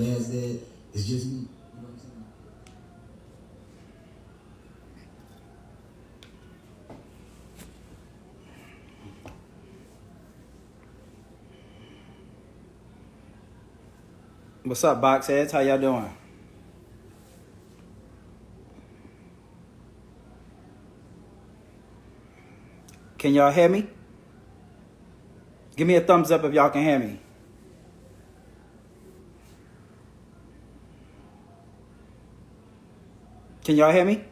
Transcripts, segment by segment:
dad's dead. It's just me. You know what I'm saying? What's up, Boxheads? How y'all doing? Can y'all hear me? Give me a thumbs up if y'all can hear me. Can y'all hear me?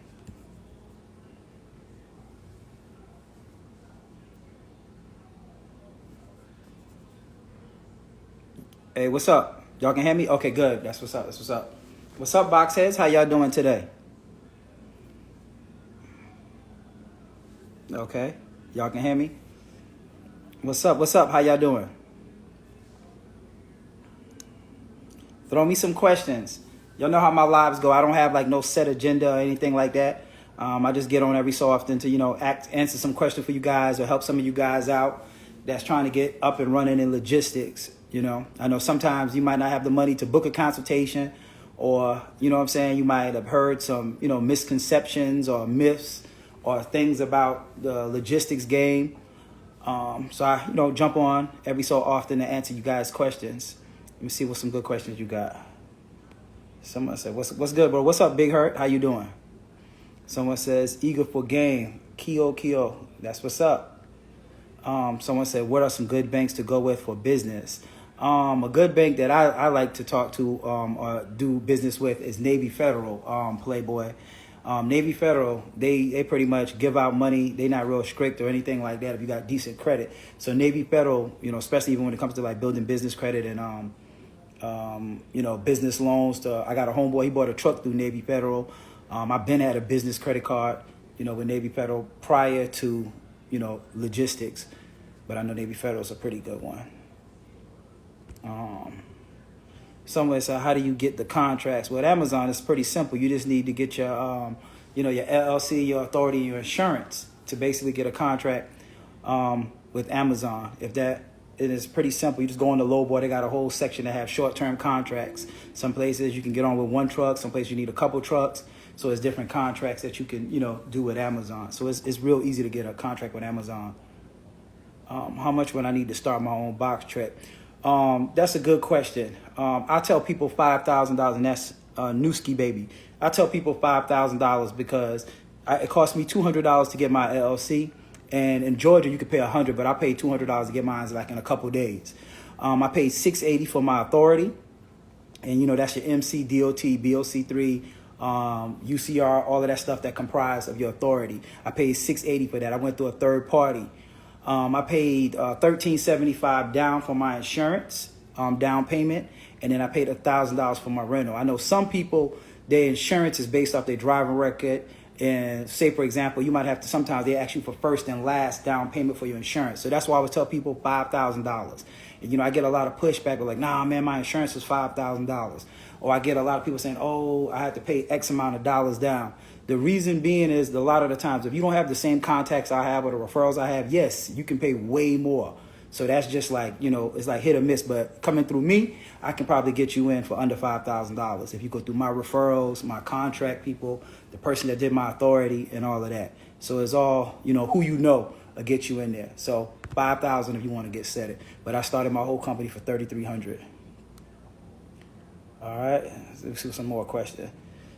Hey, what's up? Y'all can hear me? Okay, good. That's what's up. That's what's up. What's up, Boxheads? How y'all doing today? Okay. Y'all can hear me? What's up? What's up? How y'all doing? Throw me some questions. Y'all know how my lives go. I don't have like no set agenda or anything like that. I just get on every so often to, answer some questions for you guys or help some of you guys out that's trying to get up and running in logistics. I know sometimes you might not have the money to book a consultation, or, you might have heard some, misconceptions or myths or things about the logistics game. So I, jump on every so often to answer you guys' questions. Let me see what some good questions you got. Someone said, what's good, bro? What's up, Big Hurt? How you doing? Someone says, eager for game. Kyo. That's what's up. Someone said, what are some good banks to go with for business? A good bank that I like to talk to or do business with is Navy Federal, Playboy. Navy Federal, they pretty much give out money. They're not real strict or anything like that if you got decent credit. So Navy Federal, especially even when it comes to like building business credit and business loans. I got a homeboy, he bought a truck through Navy Federal. I've been at a business credit card, with Navy Federal prior to, logistics. But I know Navy Federal is a pretty good one. Someone said, how do you get the contracts? Well, at Amazon, it's pretty simple. You just need to get your, your LLC, your authority, your insurance to basically get a contract with Amazon. It is pretty simple. You just go on the low board. They got a whole section that have short-term contracts. Some places you can get on with one truck. Some places you need a couple trucks. So it's different contracts that you can, do with Amazon. So it's real easy to get a contract with Amazon. How much would I need to start my own box truck? That's a good question. I tell people $5,000, and that's Newski baby. I tell people $5,000 because it cost me $200 to get my LLC. And in Georgia, you could pay $100, but I paid $200 to get mine like in a couple days. I paid $680 for my authority, and that's your MC, DOT, BOC3, UCR, all of that stuff that comprise of your authority. I paid $680 for that. I went through a third party. I paid $1,375 down for my insurance, down payment, and then I paid $1,000 for my rental. I know some people, their insurance is based off their driving record. And say, for example, you might have to, sometimes they ask you for first and last down payment for your insurance. So that's why I would tell people $5,000. And, I get a lot of pushback. Like, nah, man, my insurance is $5,000. Or I get a lot of people saying, oh, I have to pay X amount of dollars down. The reason being is a lot of the times, if you don't have the same contacts I have or the referrals I have, yes, you can pay way more. So that's just like, it's like hit or miss. But coming through me, I can probably get you in for under $5,000 if you go through my referrals, my contract people, the person that did my authority, and all of that. So it's all, who will get you in there. So $5,000 if you want to get set it. But I started my whole company for $3,300. All right, let's see some more questions.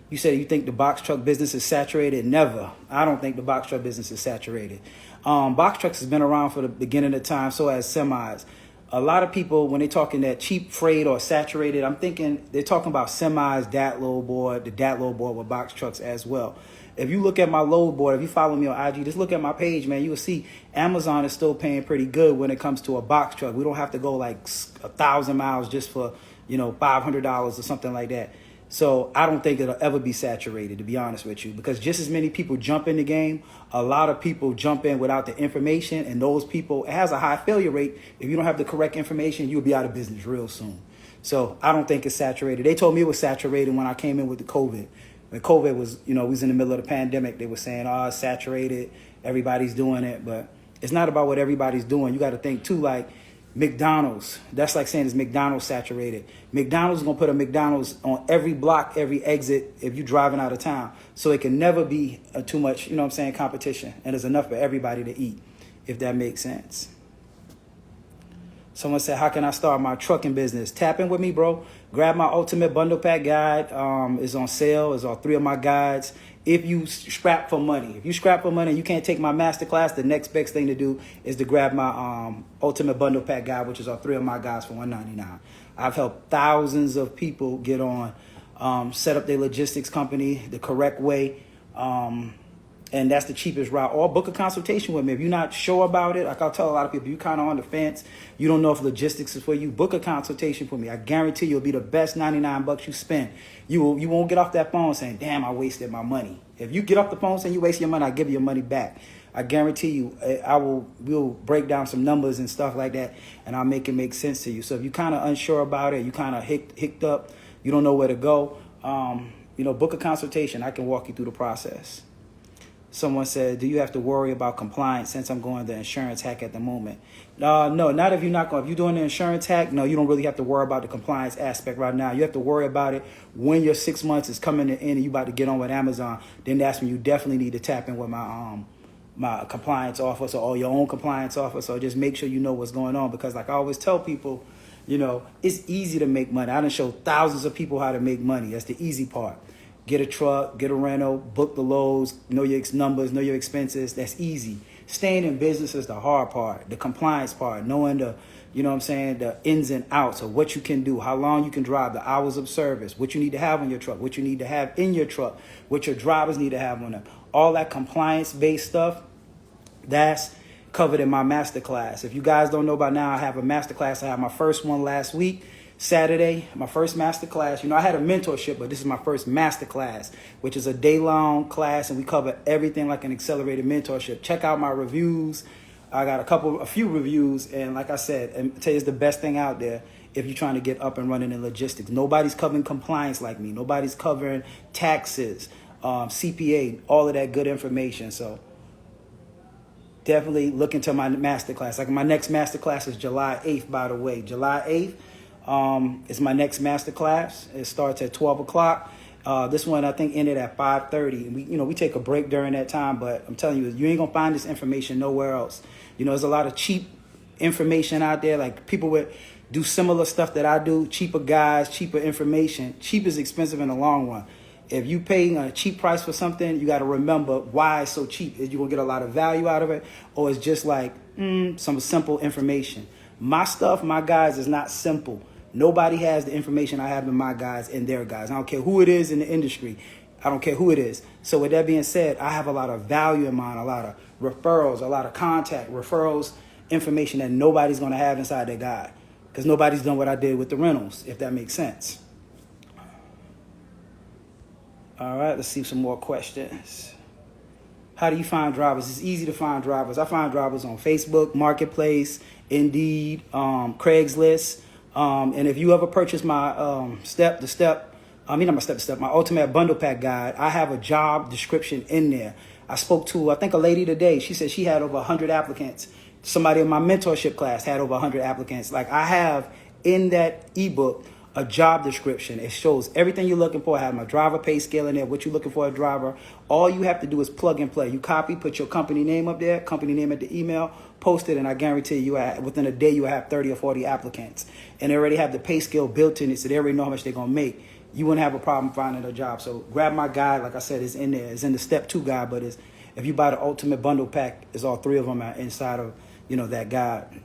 You said you think the box truck business is saturated? Never. I don't think the box truck business is saturated. Box trucks has been around for the beginning of time, so has semis. A lot of people, when they're talking that cheap freight or saturated, I'm thinking they're talking about semis, DAT load board, the DAT load board with box trucks as well. If you look at my load board, if you follow me on IG, just look at my page, man, you will see Amazon is still paying pretty good when it comes to a box truck. We don't have to go like 1,000 miles just for, $500 or something like that. So I don't think it'll ever be saturated, to be honest with you, because just as many people jump in the game, a lot of people jump in without the information, and those people, it has a high failure rate. If you don't have the correct information, you'll be out of business real soon. So I don't think it's saturated. They told me it was saturated when I came in with the COVID. When COVID was, we was in the middle of the pandemic, they were saying, it's saturated, everybody's doing it. But it's not about what everybody's doing. You got to think too, like, McDonald's. That's like saying it's McDonald's saturated. McDonald's is going to put a McDonald's on every block, every exit if you're driving out of town. So it can never be too much, you know what I'm saying, competition. And there's enough for everybody to eat, if that makes sense. Someone said, how can I start my trucking business? Tap in with me, bro. Grab my Ultimate Bundle Pack guide. It's on sale. It's all 3 of my guides. If you scrap for money, and you can't take my masterclass, the next best thing to do is to grab my Ultimate Bundle Pack guide, which is all 3 of my guides for $199. I've helped thousands of people get on, set up their logistics company the correct way. And that's the cheapest route. Or book a consultation with me. If you're not sure about it, like I'll tell a lot of people, you kind of on the fence, you don't know if logistics is for you, book a consultation for me. I guarantee you'll be the best $99 you spend. You won't get off that phone saying, damn, I wasted my money. If you get off the phone saying you wasted your money, I'll give you your money back. I guarantee you, we'll break down some numbers and stuff like that, and I'll make it make sense to you. So if you're kind of unsure about it, you kind of hicked up, you don't know where to go, book a consultation. I can walk you through the process. Someone said, do you have to worry about compliance since I'm going the insurance hack at the moment? No, not if you're not going. If you're doing the insurance hack, no, you don't really have to worry about the compliance aspect right now. You have to worry about it when your 6 months is coming in and you about to get on with Amazon. Then that's when you definitely need to tap in with my compliance officer or your own compliance officer. Or just make sure you know what's going on, because like I always tell people, it's easy to make money. I done show thousands of people how to make money. That's the easy part. Get a truck, get a rental, book the loads, know your numbers, know your expenses. That's easy. Staying in business is the hard part, the compliance part, knowing the ins and outs of what you can do, how long you can drive, the hours of service, what you need to have on your truck, what you need to have in your truck, what your drivers need to have on them. All that compliance-based stuff, that's covered in my masterclass. If you guys don't know by now, I have a masterclass. I had my first one last week. Saturday, my first master class. I had a mentorship, but this is my first master class, which is a day-long class, and we cover everything like an accelerated mentorship. Check out my reviews. I got a few reviews, and like I said, and I tell you, it's the best thing out there if you're trying to get up and running in logistics. Nobody's covering compliance like me. Nobody's covering taxes, CPA, all of that good information. So definitely look into my master class. Like my next master class is July 8th, by the way. July 8th. It's my next master class. It starts at 12 o'clock. This one I think ended at 5:30. And we take a break during that time, but I'm telling you, you ain't gonna find this information nowhere else. There's a lot of cheap information out there. Like people would do similar stuff that I do, cheaper guys, cheaper information. Cheap is expensive in the long run. If you paying a cheap price for something, you got to remember why it's so cheap. Is you gonna get a lot of value out of it, or it's just like some simple information. My stuff, my guys, is not simple. Nobody has the information I have in my guys and their guys. I don't care who it is in the industry. I don't care who it is. So with that being said, I have a lot of value in mine, a lot of referrals, a lot of contact, referrals, information that nobody's going to have inside their guide, because nobody's done what I did with the rentals, if that makes sense. All right, let's see some more questions. How do you find drivers? It's easy to find drivers. I find drivers on Facebook, Marketplace, Indeed, Craigslist. And if you ever purchase my my Ultimate Bundle Pack guide, I have a job description in there. I spoke to, I think, a lady today. She said she had over 100 applicants. Somebody in my mentorship class had over 100 applicants. Like, I have in that ebook a job description. It shows everything you're looking for. I have my driver pay scale in there, what you're looking for a driver. All you have to do is plug and play. You copy, put your company name up there, company name at the email, post it, and I guarantee you within a day you will have 30 or 40 applicants. And they already have the pay scale built in it, so they already know how much they're going to make. You wouldn't have a problem finding a job. So grab my guide. Like I said, it's in there. It's in the step 2 guide, but if you buy the Ultimate Bundle Pack, it's all 3 of them inside of that guide.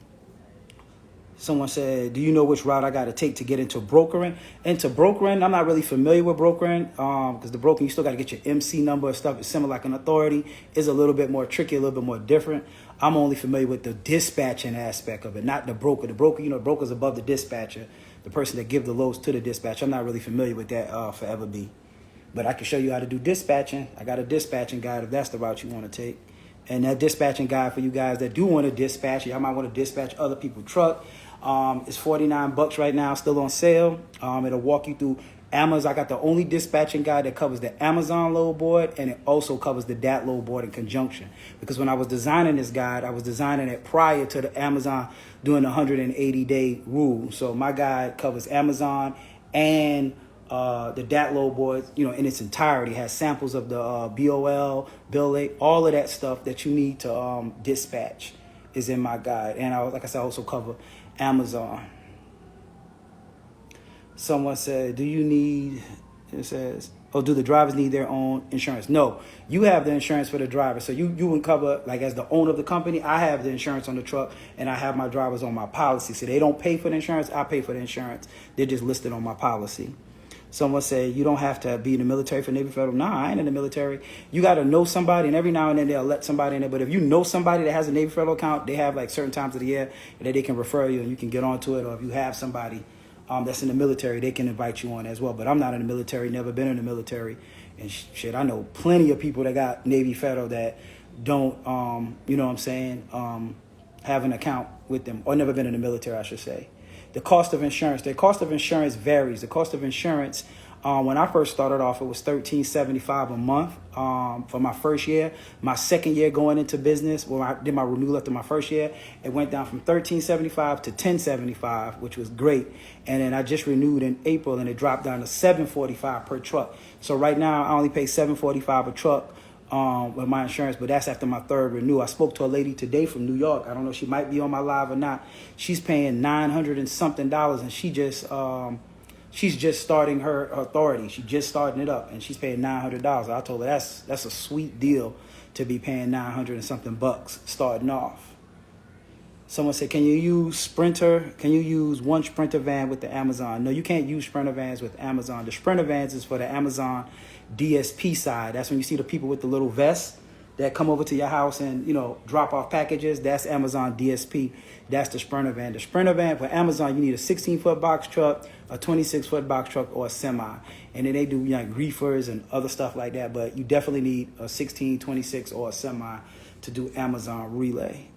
Someone said, do you know which route I got to take to get into brokering? Into brokering, I'm not really familiar with brokering, because the brokering, you still got to get your MC number and stuff. It's similar like an authority. It's a little bit more tricky, a little bit more different. I'm only familiar with the dispatching aspect of it, not the broker. The broker, broker's above the dispatcher, the person that give the loads to the dispatcher. I'm not really familiar with that forever be. But I can show you how to do dispatching. I got a dispatching guide if that's the route you want to take. And that dispatching guide for you guys that do want to dispatch, y'all might want to dispatch other people's truck. It's $49 right now, still on sale. It'll walk you through Amazon, I got the only dispatching guide that covers the Amazon load board, and it also covers the DAT load board in conjunction. Because when I was designing this guide, I was designing it prior to the Amazon doing the 180-day rule. So my guide covers Amazon and the DAT load board, in its entirety. It has samples of the BOL, bill rate, all of that stuff that you need to dispatch is in my guide. And like I said, I also cover Amazon. Someone said, it says, do the drivers need their own insurance? No, you have the insurance for the driver. So you would cover, like as the owner of the company, I have the insurance on the truck and I have my drivers on my policy. So they don't pay for the insurance, I pay for the insurance. They're just listed on my policy. Someone said, you don't have to be in the military for Navy Federal. Nah, I ain't in the military. You got to know somebody, and every now and then they'll let somebody in there. But if you know somebody that has a Navy Federal account, they have like certain times of the year that they can refer you and you can get onto it. Or if you have somebody that's in the military, they can invite you on as well. But I'm not in the military, never been in the military. And shit, I know plenty of people that got Navy Federal that don't, have an account with them, or never been in the military, I should say. The cost of insurance varies. The cost of insurance, when I first started off, it was $13.75 a month for my first year. My second year going into business, when I did my renewal after my first year, it went down from $13.75 to $10.75, which was great. And then I just renewed in April, and it dropped down to $7.45 per truck. So right now, I only pay $7.45 a truck with my insurance, but that's after my third renew. I spoke to a lady today from New York. I don't know, she might be on my live or not. She's paying $900 and something, and she's just starting her authority. She's just starting it up, and she's paying $900. I told her that's a sweet deal to be paying $900 and something bucks starting off. Someone said, can you use one Sprinter van with the Amazon? No, you can't use Sprinter vans with Amazon. The Sprinter vans is for the Amazon DSP side. That's when you see the people with the little vests that come over to your house and, drop off packages. That's Amazon DSP. That's the Sprinter van. The Sprinter van for Amazon, you need a 16-foot box truck, a 26-foot box truck, or a semi. And then they do reefers and other stuff like that. But you definitely need a 16, 26, or a semi to do Amazon relay.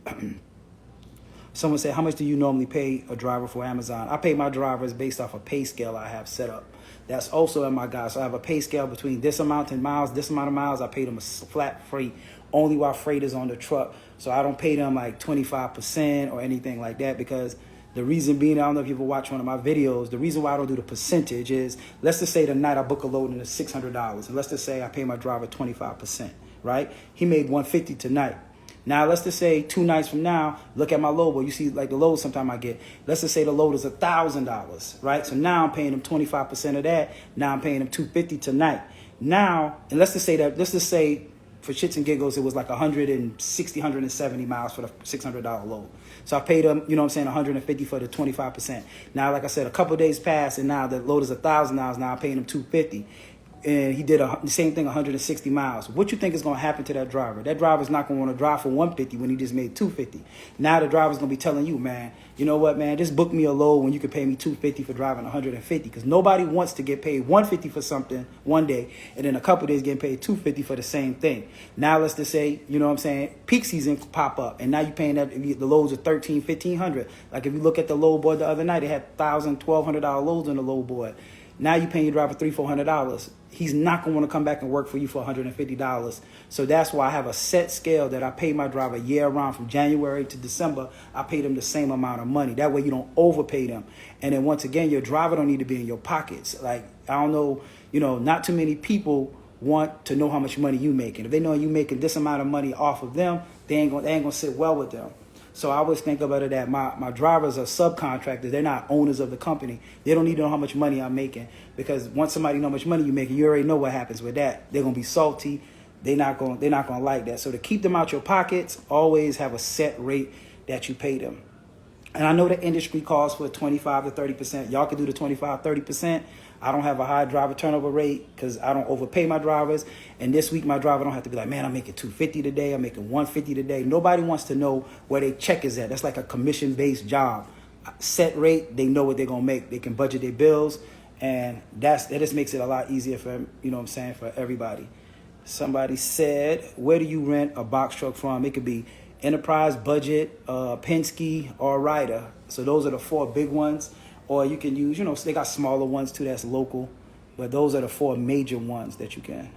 Someone said, how much do you normally pay a driver for Amazon? I pay my drivers based off a pay scale I have set up. That's also in my guide. So I have a pay scale between this amount of miles, this amount of miles. I pay them a flat freight only while freight is on the truck. So I don't pay them like 25% or anything like that, because the reason being, I don't know if you ever watch one of my videos, the reason why I don't do the percentage is, let's just say tonight I book a load and it's $600. And let's just say I pay my driver 25%, right? He made $150 tonight. Now, let's just say 2 nights from now, look at my load. Well, you see, like the load sometime I get. Let's just say the load is $1,000, right? So now I'm paying him 25% of that. Now I'm paying him $250 tonight. Now, and let's just say for shits and giggles, it was like 160, 170 miles for the $600 load. So I paid him, $150 for the 25%. Now, like I said, a couple of days passed, and now the load is $1,000. Now I'm paying him $250. And he did the same thing, 160 miles. What you think is going to happen to that driver? That driver's not going to want to drive for $150 when he just made $250. Now the driver's going to be telling you, man, you know what, man, just book me a load when you can pay me $250 for driving 150. Because nobody wants to get paid $150 for something one day, and then a couple of days getting paid $250 for the same thing. Now let's just say, peak season pop up, and now you're paying that, the loads are $1,300, $1,500. Like if you look at the load board the other night, they had $1,000, $1,200 loads on the load board. Now you're paying your driver $300, $400. He's not going to want to come back and work for you for $150. So that's why I have a set scale that I pay my driver year round from January to December. I pay them the same amount of money. That way you don't overpay them. And then once again, your driver don't need to be in your pockets. Like, I don't know, not too many people want to know how much money you making. If they know you making this amount of money off of them, they ain't gonna sit well with them. So I always think about it that my drivers are subcontractors. They're not owners of the company. They don't need to know how much money I'm making, because once somebody know how much money you're making, you already know what happens with that. They're gonna be salty. They're not gonna like that. So to keep them out your pockets, always have a set rate that you pay them. And I know the industry calls for 25 to 30%. Y'all can do the 25, 30%. I don't have a high driver turnover rate because I don't overpay my drivers. And this week, my driver don't have to be like, man, I'm making $250 today. I'm making $150 today. Nobody wants to know where their check is at. That's like a commission-based job. Set rate, they know what they're going to make. They can budget their bills. And that just makes it a lot easier for, for everybody. Somebody said, where do you rent a box truck from? It could be Enterprise, Budget, Penske, or Ryder. So those are the 4 big ones. Or you can use, they got smaller ones too that's local. But those are the 4 major ones that you can.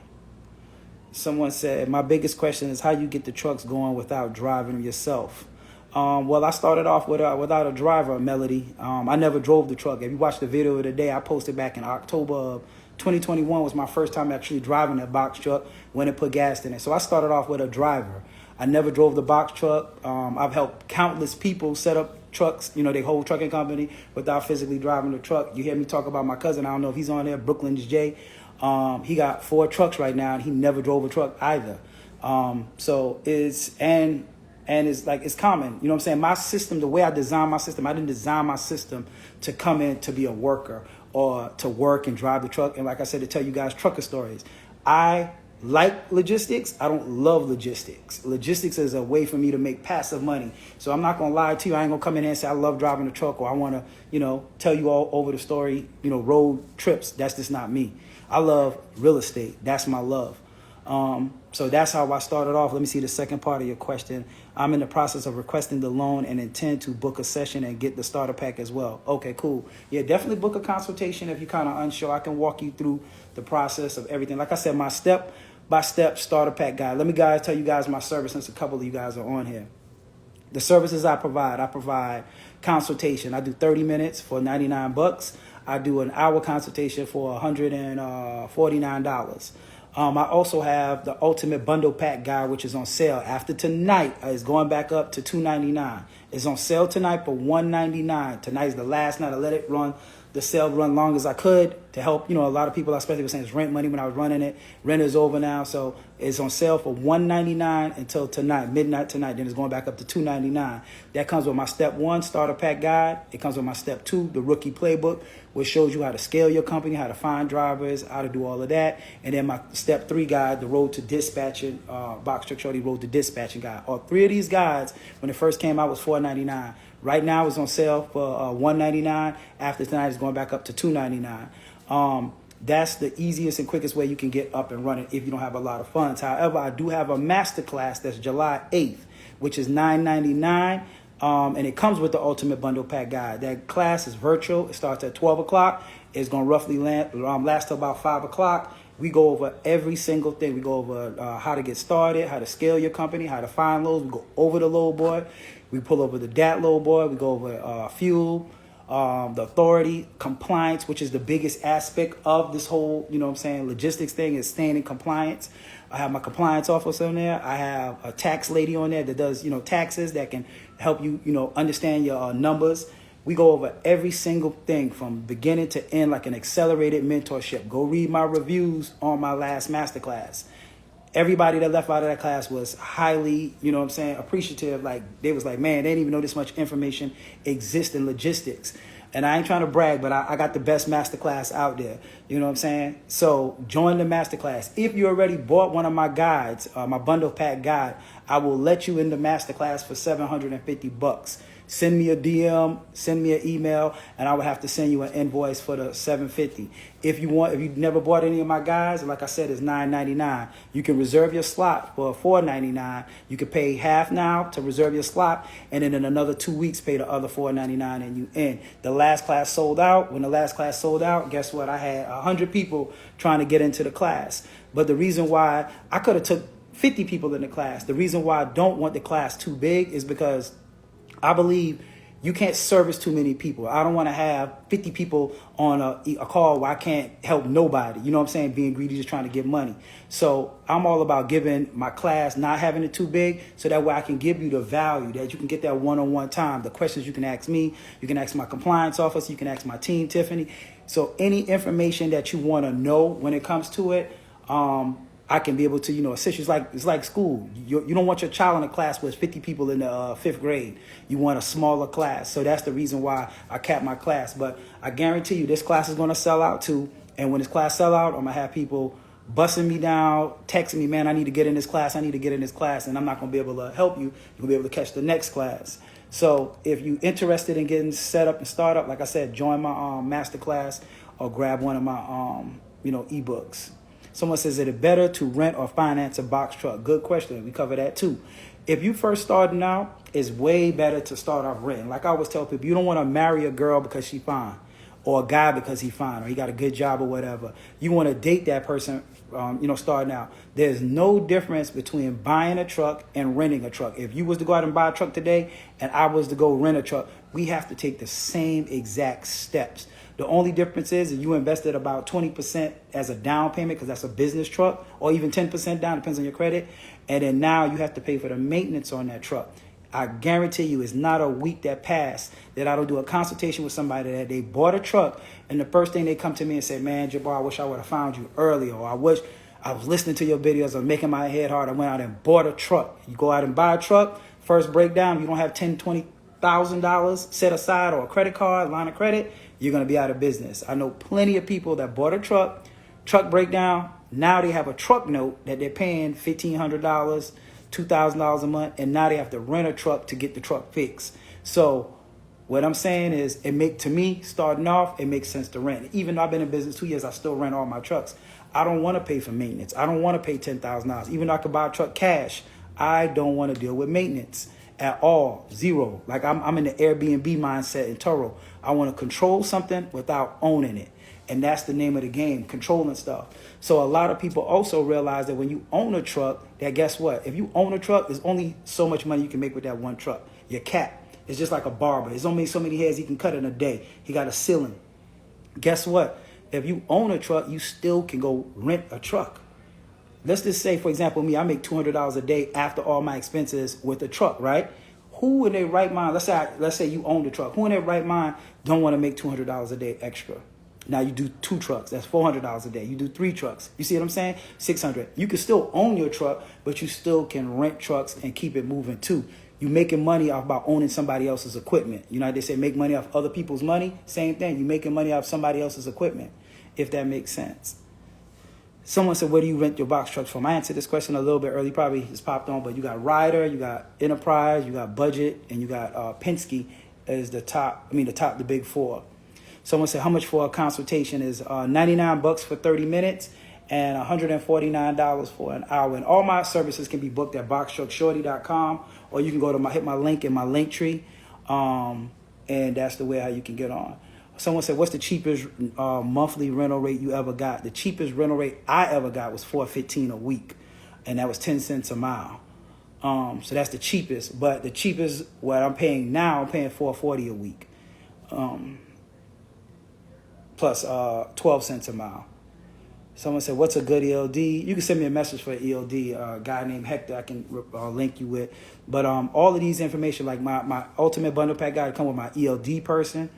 Someone said, my biggest question is how you get the trucks going without driving them yourself. Well, I started off without a driver, Melody. I never drove the truck. If you watch the video of the day, I posted back in October of 2021 was my first time actually driving a box truck when it put gas in it. So I started off with a driver. I never drove the box truck. I've helped countless people set up trucks, their whole trucking company without physically driving the truck. You hear me talk about my cousin. I don't know if he's on there, Brooklyn's Jay. He got 4 trucks right now, and he never drove a truck either. So it's it's common. You know what I'm saying? My system, the way I designed my system, I didn't design my system to come in to be a worker or to work and drive the truck. And like I said, to tell you guys trucker stories. I like logistics. I don't love logistics. Logistics is a way for me to make passive money. So I'm not going to lie to you. I ain't going to come in here and say I love driving a truck or I want to, tell you all over the story, road trips. That's just not me. I love real estate. That's my love. So that's how I started off. Let me see the second part of your question. I'm in the process of requesting the loan and intend to book a session and get the starter pack as well. Okay, cool. Yeah, definitely book a consultation if you're kind of unsure. I can walk you through the process of everything. Like I said, my step-by-step starter pack guide. Let me tell you guys my service since a couple of you guys are on here. The services I provide consultation. I do 30 minutes for $99. I do an hour consultation for $149. I also have the Ultimate Bundle Pack Guide, which is on sale. After tonight, it's going back up to $299. It's on sale tonight for $199. Tonight's the last night. I let it run. The sale run long as I could to help, a lot of people, especially were saying it's rent money when I was running it. Rent is over now, so it's on sale for $199 until tonight, midnight tonight. Then it's going back up to $299. That comes with my Step 1 Starter Pack Guide. It comes with my Step 2, the Rookie Playbook, which shows you how to scale your company, how to find drivers, how to do all of that. And then my Step 3 guide, the Road to Dispatching, Box Truck Shawty Road to Dispatching guide. All 3 of these guides, when it first came out, was $499. Right now, it's on sale for $199. After tonight, it's going back up to $299. That's the easiest and quickest way you can get up and running if you don't have a lot of funds. However, I do have a masterclass that's July 8th, which is $999. And it comes with the Ultimate Bundle Pack Guide. That class is virtual. It starts at 12 o'clock. It's going to roughly last till about 5 o'clock. We go over every single thing. We go over how to get started, how to scale your company, how to find loads. We go over the load board. We pull over the DAT load board. We go over fuel, the authority, compliance, which is the biggest aspect of this whole, logistics thing is staying in compliance. I have my compliance officer on there. I have a tax lady on there that does, taxes that can help you, understand your numbers. We go over every single thing from beginning to end like an accelerated mentorship. Go read my reviews on my last masterclass. Everybody that left out of that class was highly, appreciative. Like, they was like, man, they didn't even know this much information exists in logistics. And I ain't trying to brag, but I got the best masterclass out there. You know what I'm saying? So join the masterclass. If you already bought one of my guides, my bundle pack guide, I will let you in the masterclass for $750. Send me a DM, send me an email, and I will have to send you an invoice for the $750. If you've never bought any of my guides, like I said, it's $999. You can reserve your slot for $499. You can pay half now to reserve your slot, and then in another 2 weeks, pay the other $499 and you in. The last class sold out. When the last class sold out, guess what? I had 100 people trying to get into the class. But the reason why I could have took 50 people in the class, the reason why I don't want the class too big is because I believe you can't service too many people. I don't want to have 50 people on a call where I can't help nobody. You know what I'm saying? Being greedy, just trying to get money. So I'm all about giving my class, not having it too big, so that way I can give you the value, that you can get that one-on-one time. The questions you can ask me, you can ask my compliance officer, you can ask my team, Tiffany. So any information that you want to know when it comes to it, I can be able to, assist you. It's like school. You don't want your child in a class with 50 people in the 5th grade. You want a smaller class. So that's the reason why I cap my class. But I guarantee you this class is going to sell out too. And when this class sell out, I'm going to have people busting me down, texting me, man, I need to get in this class. I need to get in this class. And I'm not going to be able to help you. You're going to be able to catch the next class. So if you're interested in getting set up and start up, like I said, join my master class or grab one of my, ebooks. Someone says, is it better to rent or finance a box truck? Good question. We cover that too. If you first starting out, it's way better to start off renting. Like I always tell people, you don't want to marry a girl because she's fine. or a guy because he fine or he got a good job or whatever. You want to date that person, starting out. There's no difference between buying a truck and renting a truck. If you was to go out and buy a truck today and I was to go rent a truck, we have to take the same exact steps. The only difference is if you invested about 20% as a down payment, because that's a business truck, or even 10% down, depends on your credit. And then now you have to pay for the maintenance on that truck. I guarantee you it's not a week that passed that I don't do a consultation with somebody that they bought a truck and the first thing they come to me and say, man, Jabbar, I wish I would have found you earlier, or I wish I was listening to your videos or making my head hard. I went out and bought a truck. You go out and buy a truck, first breakdown, you don't have $10,000, $20,000 set aside or a credit card, line of credit, you're going to be out of business. I know plenty of people that bought a truck breakdown, now they have a truck note that they're paying $1,500, $2,000 a month, and now they have to rent a truck to get the truck fixed. So what I'm saying is, to me, starting off, it makes sense to rent. Even though I've been in business 2 years, I still rent all my trucks. I don't want to pay for maintenance. I don't want to pay $10,000. Even though I could buy a truck cash, I don't want to deal with maintenance at all. Zero. Like I'm in the Airbnb mindset in Turo. I want to control something without owning it. And that's the name of the game, controlling stuff. So a lot of people also realize that when you own a truck, that guess what? If you own a truck, there's only so much money you can make with that one truck. Your cap is just like a barber. There's only so many hairs he can cut in a day. He got a ceiling. Guess what? If you own a truck, you still can go rent a truck. Let's just say, for example, me, I make $200 a day after all my expenses with a truck, right? Who in their right mind, let's say you own the truck, who in their right mind don't want to make $200 a day extra? Now you do 2 trucks, that's $400 a day. You do 3 trucks, you see what I'm saying? $600. You can still own your truck, but you still can rent trucks and keep it moving too. You making money off by owning somebody else's equipment. You know how they say make money off other people's money? Same thing, you making money off somebody else's equipment, if that makes sense. Someone said, where do you rent your box trucks from? I answered this question a little bit early, probably just popped on, but you got Ryder, you got Enterprise, you got Budget, and you got Penske is the big 4. Someone said, how much for a consultation is $99 for 30 minutes and $149 for an hour. And all my services can be booked at boxtruckshawty.com, or you can go to hit my link in my link tree, and that's the way how you can get on. Someone said, what's the cheapest monthly rental rate you ever got? The cheapest rental rate I ever got was $4.15 a week, and that was 10 cents a mile. So that's the cheapest. But the cheapest, what I'm paying now, I'm paying $4.40 a week, plus 12 cents a mile. Someone said, what's a good ELD? You can send me a message for an ELD, a guy named Hector I can link you with. But all of these information, like my ultimate bundle pack guide, come with my ELD person.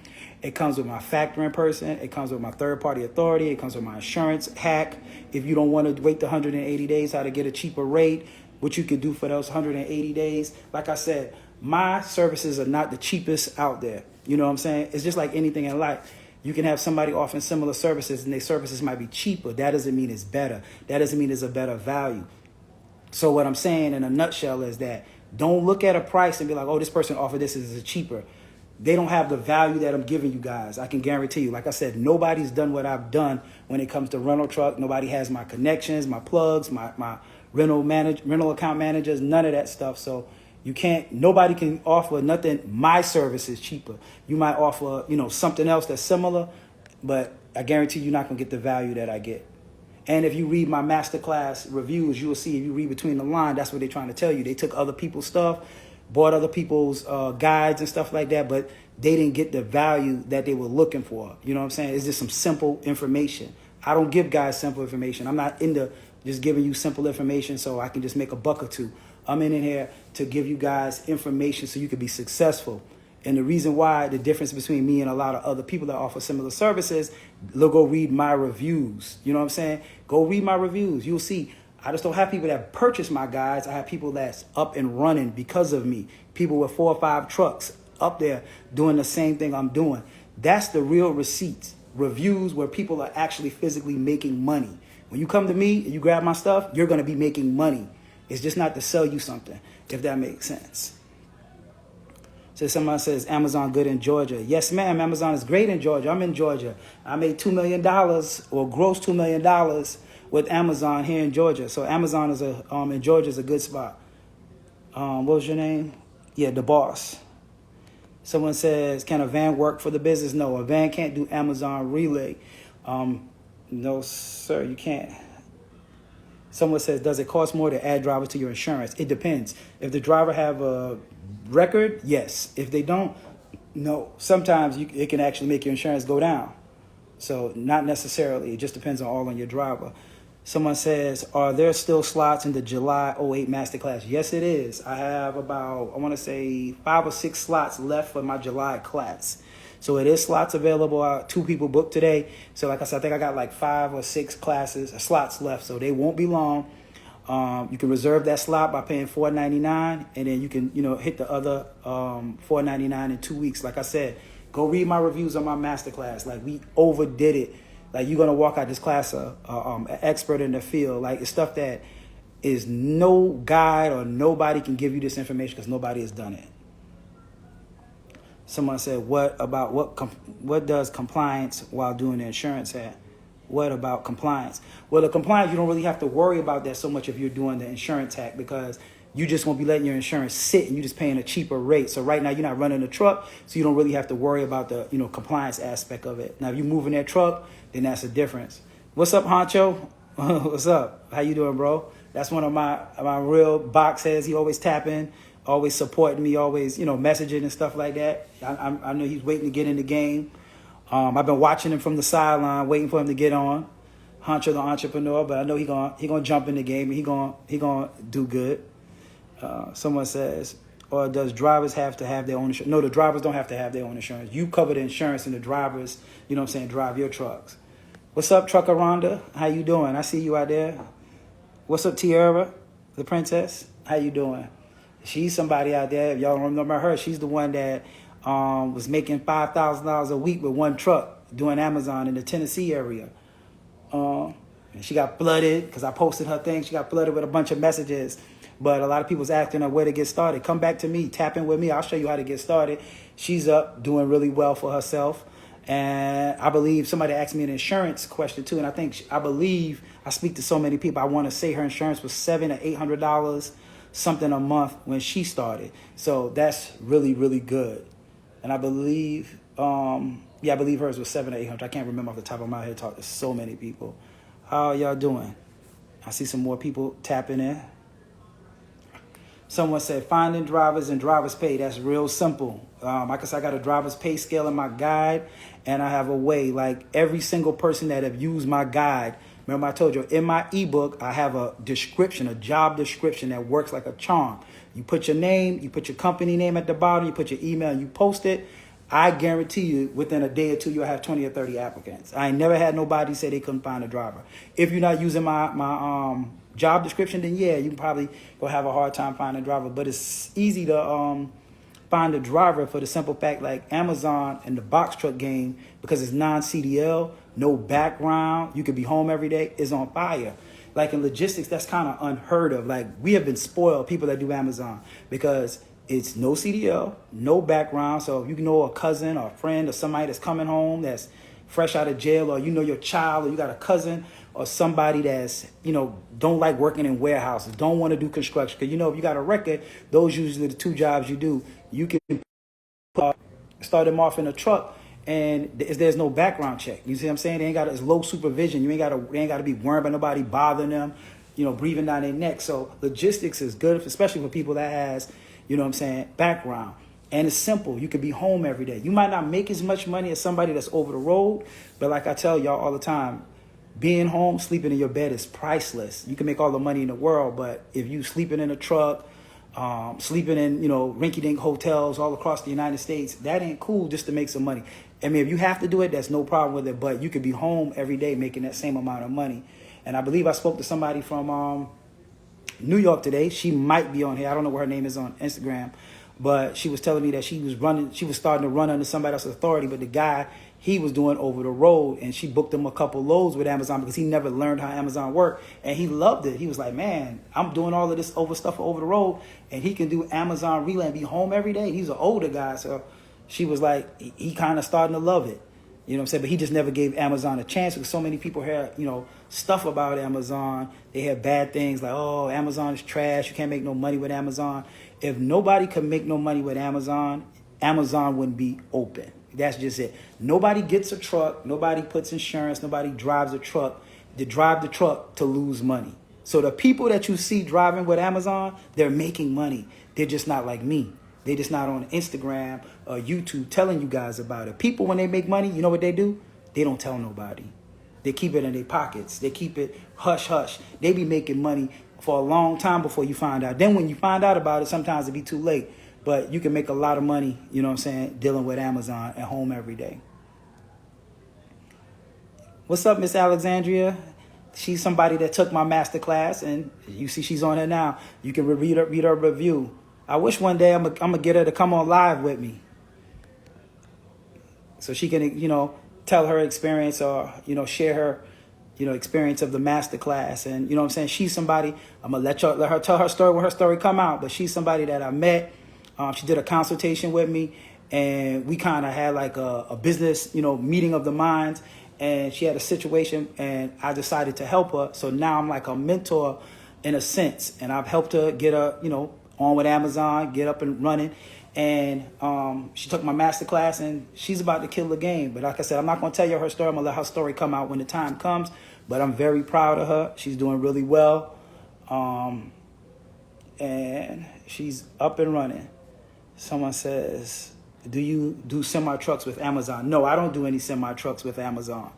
It comes with my factoring person. It comes with my third-party authority. It comes with my insurance hack. If you don't want to wait the 180 days, how to get a cheaper rate, what you can do for those 180 days. Like I said, my services are not the cheapest out there. You know what I'm saying? It's just like anything in life. You can have somebody offering similar services and their services might be cheaper. That doesn't mean it's better. That doesn't mean it's a better value. So what I'm saying in a nutshell is that don't look at a price and be like, oh, this person offered this is cheaper. They don't have the value that I'm giving you guys. I can guarantee you. Like I said, nobody's done what I've done when it comes to rental truck. Nobody has my connections, my plugs, my rental account managers, none of that stuff. So nobody can offer nothing. My service is cheaper. You might offer, something else that's similar, but I guarantee you're not going to get the value that I get. And if you read my masterclass reviews, you will see, if you read between the lines, that's what they're trying to tell you. They took other people's stuff, bought other people's guides and stuff like that, but they didn't get the value that they were looking for. You know what I'm saying? It's just some simple information. I don't give guys simple information. I'm not into just giving you simple information so I can just make a buck or two. I'm in here to give you guys information so you can be successful. And the reason why, the difference between me and a lot of other people that offer similar services, go read my reviews. You know what I'm saying? Go read my reviews. You'll see. I just don't have people that purchase my guides. I have people that's up and running because of me. People with 4 or 5 trucks up there doing the same thing I'm doing. That's the real receipts. Reviews where people are actually physically making money. When you come to me and you grab my stuff, you're going to be making money. It's just not to sell you something, if that makes sense. So someone says, Amazon good in Georgia. Yes, ma'am. Amazon is great in Georgia. I'm in Georgia. I made $2 million or gross $2 million with Amazon here in Georgia. So Amazon is in Georgia is a good spot. What was your name? Yeah, the boss. Someone says, can a van work for the business? No, a van can't do Amazon relay. No, sir, you can't. Someone says, does it cost more to add drivers to your insurance? It depends. If the driver have a record, yes. If they don't, no. Sometimes it can actually make your insurance go down. So not necessarily. It just depends on your driver. Someone says, are there still slots in the July '08 Masterclass? Yes, it is. I have about, I want to say 5 or 6 slots left for my July class. So it is slots available. 2 people booked today. So like I said, I think I got like 5 or 6 slots left. So they won't be long. You can reserve that slot by paying $4.99, and then you can, hit the other $4.99 in 2 weeks. Like I said, go read my reviews on my masterclass. Like, we overdid it. Like, you're gonna walk out this class an expert in the field. Like, it's stuff that is no guide or nobody can give you this information because nobody has done it. Someone said, what does compliance while doing the insurance at? What about compliance? Well, the compliance, you don't really have to worry about that so much if you're doing the insurance hack, because you just won't be letting your insurance sit and you're just paying a cheaper rate. So right now you're not running a truck, so you don't really have to worry about the compliance aspect of it. Now, if you're moving that truck, then that's a difference. What's up, Honcho? What's up? How you doing, bro? That's one of my real box heads. He always tapping, always supporting me, always messaging and stuff like that. I know he's waiting to get in the game. I've been watching him from the sideline, waiting for him to get on. Honcho the entrepreneur, but I know he gonna jump in the game and he gonna do good. Someone says, or does drivers have to have their own insurance? No, the drivers don't have to have their own insurance. You cover the insurance and the drivers, drive your trucks. What's up, Trucker Rhonda? How you doing? I see you out there. What's up, Tiara, the princess? How you doing? She's somebody out there. If y'all don't remember her, she's the one that was making $5,000 a week with one truck doing Amazon in the Tennessee area. And she got flooded because I posted her thing. She got flooded with a bunch of messages. But a lot of people's asking her where to get started. Come back to me, tap in with me. I'll show you how to get started. She's up, doing really well for herself. And I believe somebody asked me an insurance question too. And I believe I speak to so many people. I want to say her insurance was $700 to $800 something a month when she started. So that's really, really good. And I believe, I believe hers was $700 to $800. I can't remember off the top of my head. Talk to so many people. How are y'all doing? I see some more people tapping in. Someone said, finding drivers and driver's pay. That's real simple. Like I said, I got a driver's pay scale in my guide, and I have a way. Like, every single person that have used my guide, remember I told you, in my ebook, I have a description, a job description that works like a charm. You put your name, you put your company name at the bottom, you put your email, and you post it. I guarantee you, within a day or two, you'll have 20 or 30 applicants. I ain't never had nobody say they couldn't find a driver. If you're not using my job description, then yeah, you probably will have a hard time finding a driver. But it's easy to find a driver for the simple fact, like Amazon and the box truck game, because it's non-CDL, no background, you could be home every day, is on fire. Like, in logistics, that's kind of unheard of. Like, we have been spoiled, people that do Amazon, because it's no CDL, no background. So if you know a cousin or a friend or somebody that's coming home that's fresh out of jail, or your child, or you got a cousin or somebody that's, don't like working in warehouses, don't want to do construction. Because, if you got a record, those usually the 2 jobs you do. You can start them off in a truck, and there's no background check. You see what I'm saying? They ain't got, it's low supervision. They ain't got to be worried about nobody bothering them, breathing down their neck. So logistics is good, especially for people that has, background. And it's simple. You could be home every day. You might not make as much money as somebody that's over the road, but like I tell y'all all the time, being home, sleeping in your bed is priceless. You can make all the money in the world, but if you sleeping in a truck, sleeping in, rinky-dink hotels all across the United States, that ain't cool just to make some money. I mean, if you have to do it, that's no problem with it, but you could be home every day making that same amount of money. And I believe I spoke to somebody from New York today. She might be on here. I don't know what her name is on Instagram, but she was telling me that she was starting to run under somebody else's authority, but the guy, he was doing over the road, and she booked him a couple loads with Amazon because he never learned how Amazon worked, and he loved it. He was like, man, I'm doing all of this stuff over the road, and he can do Amazon relay and be home every day. He's an older guy, so she was like, he kind of starting to love it. You know what I'm saying? But he just never gave Amazon a chance because so many people hear, stuff about Amazon. They have bad things like, oh, Amazon is trash. You can't make no money with Amazon. If nobody can make no money with Amazon, Amazon wouldn't be open. That's just it. Nobody gets a truck. Nobody puts insurance. Nobody drives a truck. They drive the truck to lose money. So the people that you see driving with Amazon, they're making money. They're just not like me. They're just not on Instagram or YouTube telling you guys about it. People, when they make money, you know what they do? They don't tell nobody. They keep it in their pockets. They keep it hush hush. They be making money for a long time before you find out. Then when you find out about it, sometimes it be too late. But you can make a lot of money, you know what I'm saying, dealing with Amazon at home every day. What's up, Miss Alexandria? She's somebody that took my master class, and you see she's on here now. You can read her review. I wish one day I'm gonna get her to come on live with me, so she can, tell her experience or share her, experience of the master class. And you know what I'm saying, she's somebody, I'm gonna let her tell her story when her story come out. But she's somebody that I met. She did a consultation with me, and we kind of had like a business, meeting of the minds. And she had a situation, and I decided to help her. So now I'm like a mentor in a sense, and I've helped her get her, on with Amazon, get up and running. And she took my master class, and she's about to kill the game. But like I said, I'm not going to tell you her story. I'm going to let her story come out when the time comes. But I'm very proud of her. She's doing really well. And she's up and running. Someone says, do you do semi-trucks with Amazon? No, I don't do any semi-trucks with Amazon.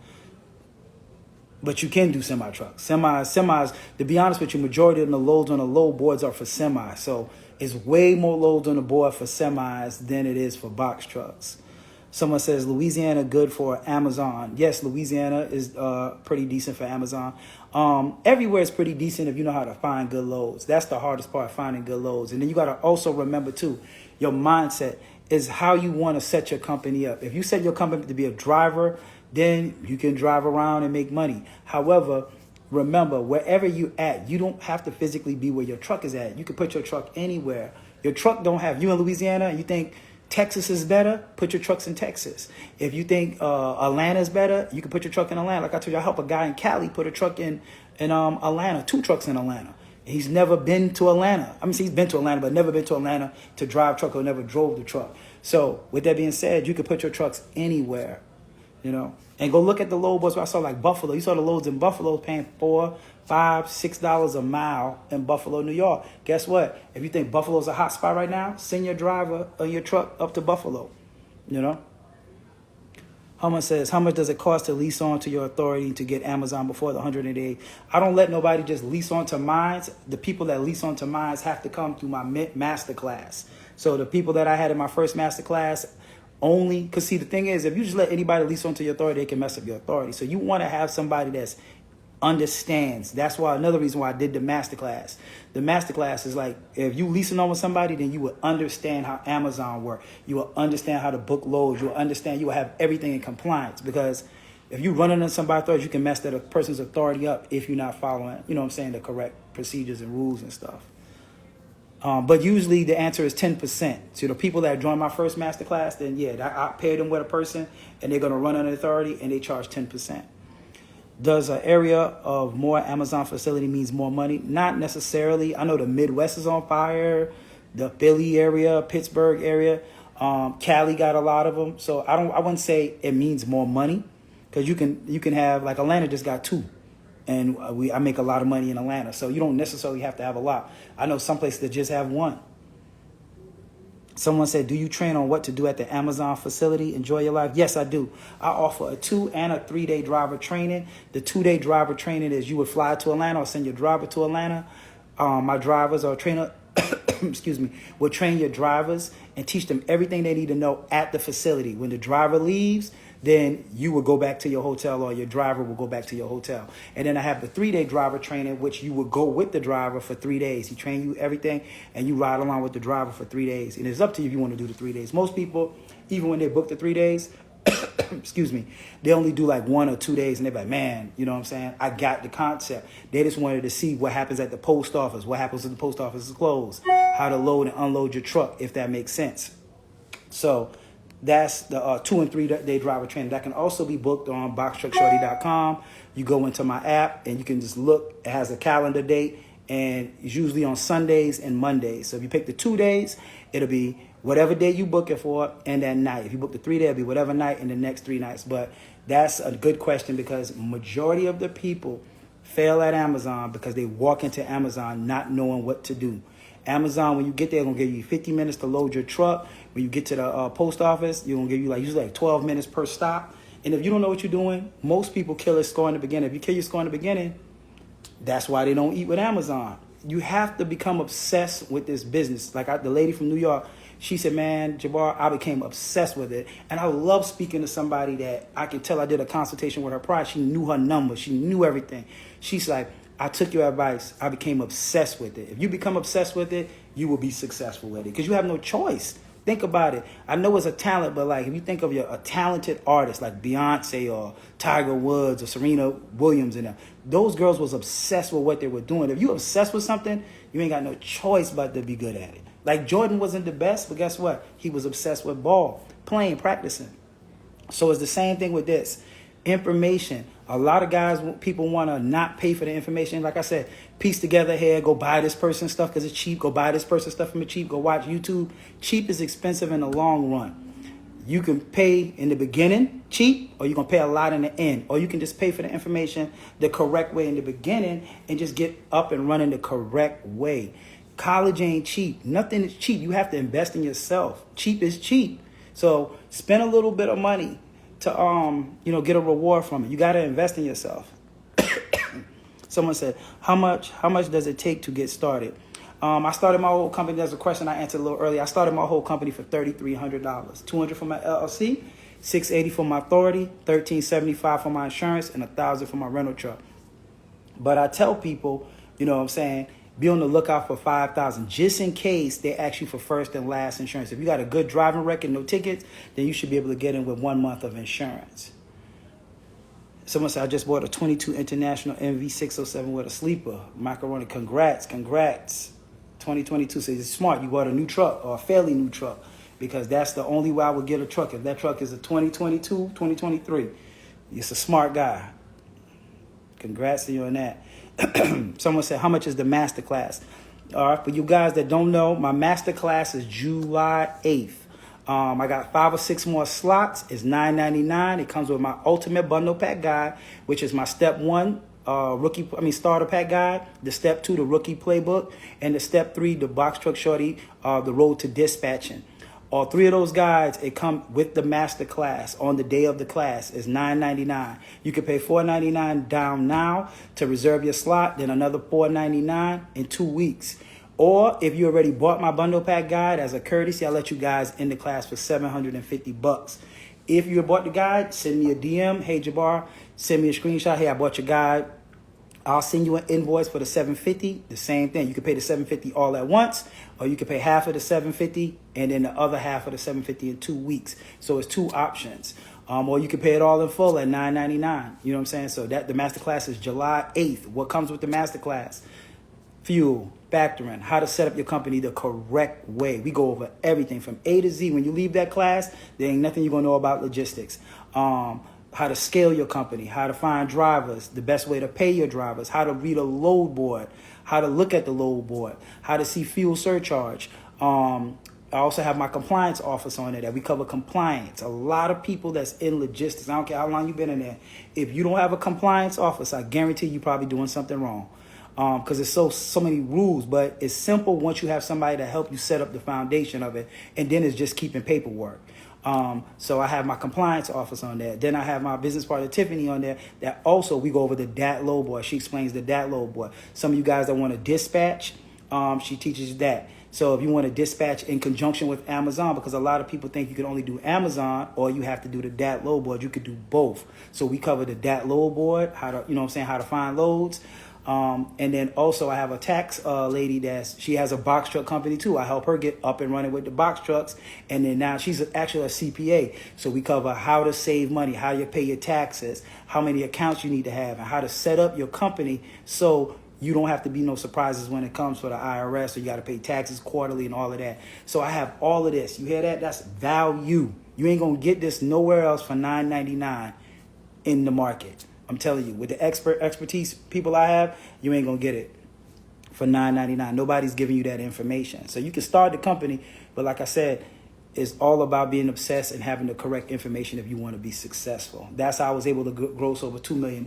But you can do semi-trucks. Semis, to be honest with you, majority of the loads on the load boards are for semis. So it's way more loads on the board for semis than it is for box trucks. Someone says, Louisiana good for Amazon. Yes, Louisiana is pretty decent for Amazon. Everywhere is pretty decent if you know how to find good loads. That's the hardest part, finding good loads. And then you got to also remember, too, your mindset is how you want to set your company up. If you set your company to be a driver, then you can drive around and make money. However, remember, wherever you at, you don't have to physically be where your truck is at. You can put your truck anywhere. Your truck don't have, you in Louisiana, you think Texas is better, put your trucks in Texas. If you think Atlanta is better, you can put your truck in Atlanta. Like I told you, I helped a guy in Cali put a truck in Atlanta, 2 trucks in Atlanta. He's never been to Atlanta. He's been to Atlanta, but never been to Atlanta to drive truck or never drove the truck. So with that being said, you can put your trucks anywhere, and go look at the load boards. I saw like Buffalo. You saw the loads in Buffalo paying $4, $5, $6 a mile in Buffalo, New York. Guess what? If you think Buffalo's a hot spot right now, send your driver or your truck up to Buffalo, Someone says, how much does it cost to lease on to your authority to get Amazon before the 108? I don't let nobody just lease on to mine. The people that lease on to mine have to come through my master class. So the people that I had in my first master class only, because see, the thing is, if you just let anybody lease on to your authority, they can mess up your authority. So you want to have somebody that's understands. That's why another reason why I did the masterclass. The masterclass is like, if you leasing on with somebody, then you will understand how Amazon works. You will understand how to book loads. You will understand. You will have everything in compliance, because if you running on somebody's authority, you can mess that person's authority up if you're not following, the correct procedures and rules and stuff. But usually the answer is 10%. So the people that join my first masterclass, then I pair them with a person, and they're going to run on authority, and they charge 10%. Does an area of more Amazon facility means more money? Not necessarily. I know the Midwest is on fire, the Philly area, Pittsburgh area, Cali got a lot of them. So I wouldn't say it means more money, because you can have, like, Atlanta just got 2, and I make a lot of money in Atlanta. So you don't necessarily have to have a lot. I know some places that just have 1. Someone said, do you train on what to do at the Amazon facility? Enjoy your life? Yes, I do. I offer a 2 and a 3-day driver training. The 2-day driver training is you would fly to Atlanta or send your driver to Atlanta. My drivers or trainer, will train your drivers and teach them everything they need to know at the facility. When the driver leaves, then you will go back to your hotel, or your driver will go back to your hotel. And then I have the 3-day driver training, which you will go with the driver for 3 days. He train you everything, and you ride along with the driver for 3 days. And it's up to you if you want to do the 3 days. Most people, even when they book the 3 days, they only do like 1 or 2 days, and they're like, man, you know what I'm saying? I got the concept. They just wanted to see what happens at the post office, what happens when the post office is closed, how to load and unload your truck, if that makes sense. So that's the 2 and 3 day driver training. That can also be booked on boxtruckshawty.com. You go into my app and you can just look. It has a calendar date, and it's usually on Sundays and Mondays. So if you pick the 2 days, it'll be whatever day you book it for, and that night. If you book the 3 day, it'll be whatever night in the next 3 nights. But that's a good question because majority of the people fail at Amazon because they walk into Amazon not knowing what to do. Amazon, when you get there, they're going to give you 50 minutes to load your truck. When you get to the post office, they're going to give you usually 12 minutes per stop. And if you don't know what you're doing, most people kill their score in the beginning. If you kill your score in the beginning, that's why they don't eat with Amazon. You have to become obsessed with this business. Like the lady from New York, she said, man, Jabbar, I became obsessed with it. And I love speaking to somebody that I can tell I did a consultation with her prior. She knew her numbers. She knew everything. She's like, I took your advice. I became obsessed with it. If you become obsessed with it, you will be successful with it because you have no choice. Think about it. I know it's a talent, but like if you think of a talented artist like Beyonce or Tiger Woods or Serena Williams and them, those girls was obsessed with what they were doing. If you're obsessed with something, you ain't got no choice but to be good at it. Like Jordan wasn't the best, but guess what? He was obsessed with ball, playing, practicing. So it's the same thing with this. Information. A lot of guys, people want to not pay for the information. Like I said, piece together here, go buy this person's stuff because it's cheap. Go buy this person's stuff from the cheap. Go watch YouTube. Cheap is expensive in the long run. You can pay in the beginning cheap, or you can pay a lot in the end. Or you can just pay for the information the correct way in the beginning and just get up and running the correct way. College ain't cheap. Nothing is cheap. You have to invest in yourself. Cheap is cheap. So spend a little bit of money to get a reward from it. You got to invest in yourself. Someone said, how much does it take to get started? I started my whole company. There's a question I answered a little earlier. I started my whole company for $3,300. $200 for my LLC, $680 for my authority, $1,375 for my insurance, and $1,000 for my rental truck. But I tell people, you know what I'm saying, be on the lookout for $5,000 just in case they ask you for first and last insurance. If you got a good driving record, no tickets, then you should be able to get in with 1 month of insurance. Someone said, I just bought a 22 International MV607 with a sleeper. Macaroni, congrats. 2022, so it's smart. You bought a new truck or a fairly new truck because that's the only way I would get a truck. If that truck is a 2022, 2023, it's a smart guy. Congrats to you on that. Someone said, how much is the master class? All right, for you guys that don't know, my master class is July 8th. I got 5 or 6 more slots. It's $9.99. It comes with my ultimate bundle pack guide, which is my step 1 starter pack guide, the step 2, the rookie playbook, and the step 3, the box truck shorty, the road to dispatching. All 3 of those guides, it come with the master class on the day of the class. It's $9.99. You can pay $4.99 down now to reserve your slot, then another $4.99 in 2 weeks. Or if you already bought my bundle pack guide as a courtesy, I'll let you guys in the class for $750. If you bought the guide, send me a DM. Hey, Jabbar, send me a screenshot. Hey, I bought your guide. I'll send you an invoice for the $750. The same thing. You can pay the $750 all at once, or you can pay half of the $750 and then the other half of the $750 in 2 weeks. So it's 2 options. Or you can pay it all in full at $9.99. You know what I'm saying? So that the masterclass is July 8th. What comes with the masterclass? Fuel, factoring, how to set up your company the correct way. We go over everything from A to Z. When you leave that class, there ain't nothing you're going to know about logistics. How to scale your company, how to find drivers, the best way to pay your drivers, how to read a load board, how to look at the load board, how to see fuel surcharge. I also have my compliance office on there that we cover compliance. A lot of people that's in logistics, I don't care how long you've been in there, if you don't have a compliance office, I guarantee you're probably doing something wrong. Because there's so many rules, but it's simple once you have somebody to help you set up the foundation of it, and then it's just keeping paperwork. So I have my compliance office on there. Then I have my business partner, Tiffany, on there that also we go over the DAT load board. She explains the DAT load board. Some of you guys that want to dispatch, she teaches that. So if you want to dispatch in conjunction with Amazon, because a lot of people think you can only do Amazon or you have to do the DAT load board, you could do both. So we cover the DAT load board, how to find loads. And then also I have a tax lady she has a box truck company too. I help her get up and running with the box trucks. And then now she's actually a CPA. So we cover how to save money, how you pay your taxes, how many accounts you need to have, and how to set up your company so you don't have to be no surprises when it comes for the IRS, or you got to pay taxes quarterly and all of that. So I have all of this. You hear that? That's value. You ain't going to get this nowhere else for $9.99 in the market. I'm telling you, with the expertise people I have, you ain't going to get it for $9.99. Nobody's giving you that information. So you can start the company, but like I said, it's all about being obsessed and having the correct information if you want to be successful. That's how I was able to gross over $2 million.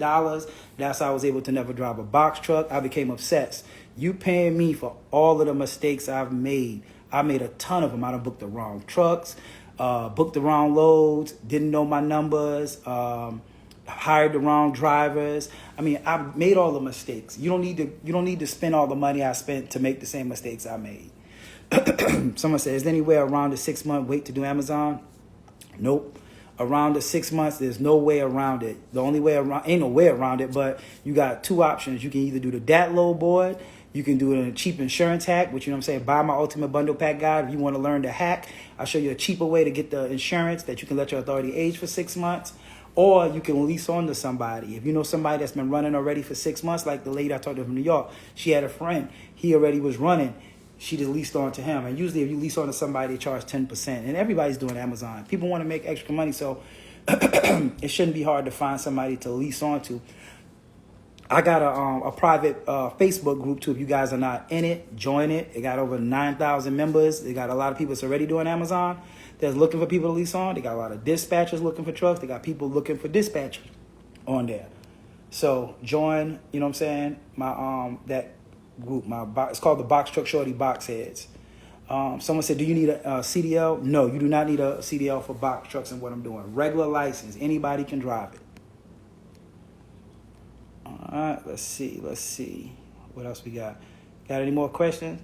That's how I was able to never drive a box truck. I became obsessed. You paying me for all of the mistakes I've made. I made a ton of them. I done booked the wrong trucks, booked the wrong loads, didn't know my numbers, hired the wrong drivers. I mean, I made all the mistakes. You don't need to spend all the money I spent to make the same mistakes I made. Someone said, is there any way around the 6-month wait to do Amazon? Nope. Around the 6 months, there's no way around it. The only way around, ain't no way around it, but you got two options. You can either do the DAT load board. You can do it in a cheap insurance hack, which, you know what I'm saying, buy my Ultimate Bundle Pack guide. If you want to learn the hack, I'll show you a cheaper way to get the insurance that you can let your authority age for 6 months. Or you can lease on to somebody. If you know somebody that's been running already for 6 months, like the lady I talked to from New York, she had a friend. He already was running. She just leased on to him. And usually if you lease on to somebody, they charge 10%. And everybody's doing Amazon. People want to make extra money, so it shouldn't be hard to find somebody to lease on to. I got a private Facebook group, too. If you guys are not in it, join it. It got over 9,000 members. They got a lot of people that's already doing Amazon that's looking for people to lease on. They got a lot of dispatchers looking for trucks. They got people looking for dispatchers on there. So join, you know what I'm saying, my that group. It's called the Truck Shawty Box Heads. Someone said, do you need a CDL? No, you do not need a CDL for box trucks and what I'm doing. Regular license. Anybody can drive it. All right, let's see. What else we got? Got any more questions?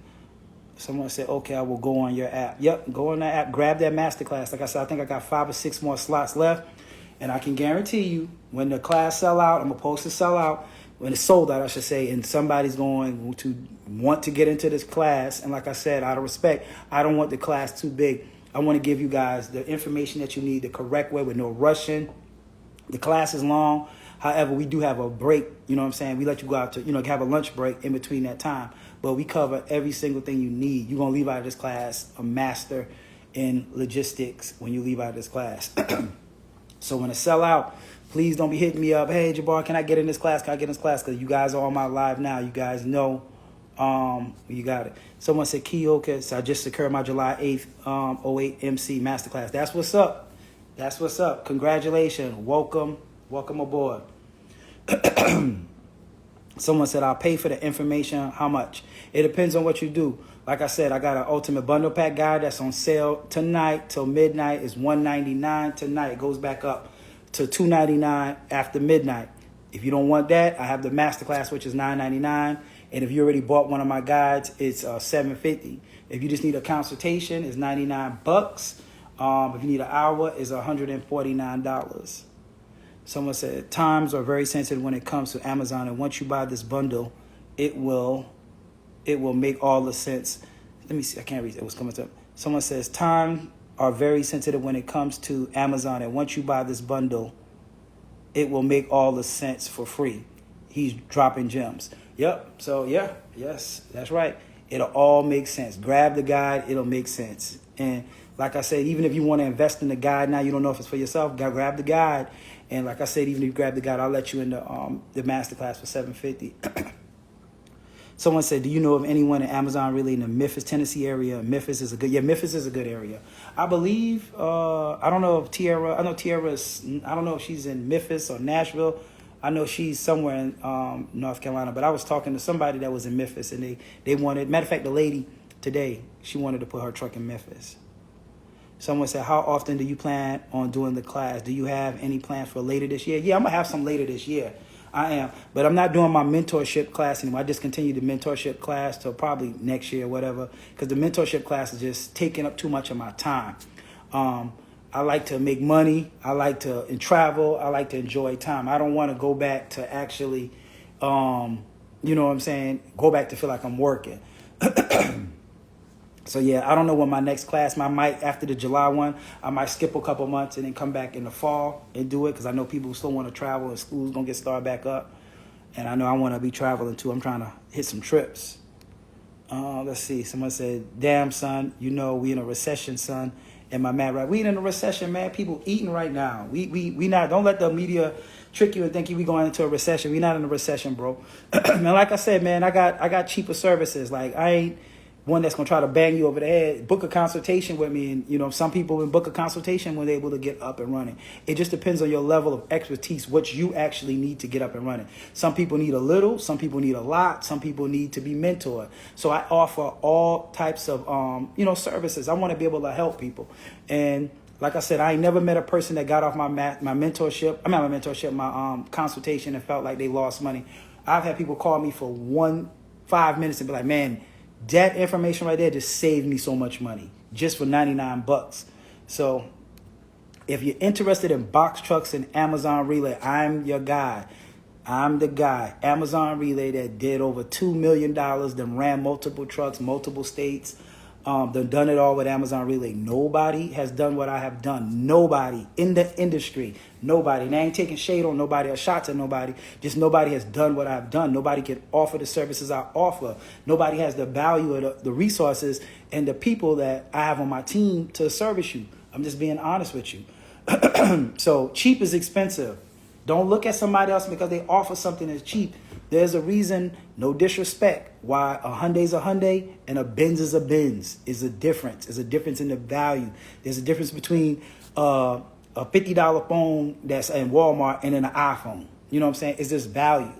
Someone said, okay, I will go on your app. Yep, go on that app. Grab that masterclass. Like I said, I think I got 5 or 6 more slots left. And I can guarantee you, when the class sell out, I'm supposed to sell out. When it's sold out, I should say, and somebody's going to want to get into this class. And like I said, out of respect, I don't want the class too big. I want to give you guys the information that you need the correct way with no rushing. The class is long. However, we do have a break, you know what I'm saying? We let you go out to, have a lunch break in between that time. But we cover every single thing you need. You're going to leave out of this class a master in logistics when you leave out of this class. So when it sell out, please don't be hitting me up. Hey, Jabbar, can I get in this class? Can I get in this class? Because you guys are on my live now. You guys know you got it. Someone said, Keoka, so I just secured my July 8th 08 MC Masterclass. That's what's up. That's what's up. Congratulations. Welcome aboard. Someone said, I'll pay for the information. How much? It depends on what you do. Like I said, I got an Ultimate Bundle Pack guide that's on sale tonight till midnight. It's $199 tonight. It goes back up to $299 after midnight. If you don't want that, I have the Masterclass, which is $999. And if you already bought one of my guides, it's $750. If you just need a consultation, it's $99. If you need an hour, it's $149. Someone said, times are very sensitive when it comes to Amazon, and once you buy this bundle, it will make all the sense. Let me see, I can't read it. What's coming up? Someone says, time are very sensitive when it comes to Amazon, and once you buy this bundle, it will make all the sense for free. He's dropping gems. Yep. So yes, that's right. It'll all make sense. Grab the guide, it'll make sense. And like I said, even if you want to invest in the guide now, you don't know if it's for yourself, grab the guide. And like I said, even if you grab the guide, I'll let you in the masterclass for $750. Someone said, do you know of anyone in Amazon really in the Memphis, Tennessee area? Memphis is a good area. I believe, I don't know if Tierra, I know Tierra's, I don't know if she's in Memphis or Nashville. I know she's somewhere in North Carolina, but I was talking to somebody that was in Memphis, and they wanted, matter of fact, the lady today, she wanted to put her truck in Memphis. Someone said, how often do you plan on doing the class? Do you have any plans for later this year? Yeah, I'm going to have some later this year. I am. But I'm not doing my mentorship class anymore. I discontinued the mentorship class till probably next year or whatever, because the mentorship class is just taking up too much of my time. I like to make money. I like to travel. I like to enjoy time. I don't want to go back to actually, you know what I'm saying, go back to feel like I'm working. So, yeah, I don't know when my next class, I might, after the July one, I might skip a couple months and then come back in the fall and do it, because I know people still want to travel and school's going to get started back up. And I know I want to be traveling, too. I'm trying to hit some trips. Let's see. Someone said, damn, son, we in a recession, son. Am I mad right? We in a recession, man. People eating right now. We not, don't let the media trick you and think we going into a recession. We not in a recession, bro. And like I said, man, I got cheaper services. Like, one that's going to try to bang you over the head. Book a consultation with me. And, you know, some people will book a consultation when they're able to get up and running. It just depends on your level of expertise, what you actually need to get up and running. Some people need a little, some people need a lot, some people need to be mentored. So I offer all types of, services. I want to be able to help people. And like I said, I ain't never met a person that got off my consultation and felt like they lost money. I've had people call me for 5 minutes and be like, man, that information right there just saved me so much money just for $99. So if you're interested in box trucks and Amazon Relay, I'm your guy. I'm the guy. Amazon Relay that did over $2 million, then ran multiple trucks, multiple states. They've done it all with Amazon Relay. Nobody has done what I have done. Nobody in the industry. Nobody. And I ain't taking shade on nobody or shots at nobody. Just nobody has done what I've done. Nobody can offer the services I offer. Nobody has the value of the resources and the people that I have on my team to service you. I'm just being honest with you. So cheap is expensive. Don't look at somebody else because they offer something that's cheap. There's a reason, no disrespect, why a Hyundai's a Hyundai and a Benz is a Benz. Is a difference. There's a difference in the value. There's a difference between a $50 phone that's in Walmart and an iPhone. You know what I'm saying? It's just value.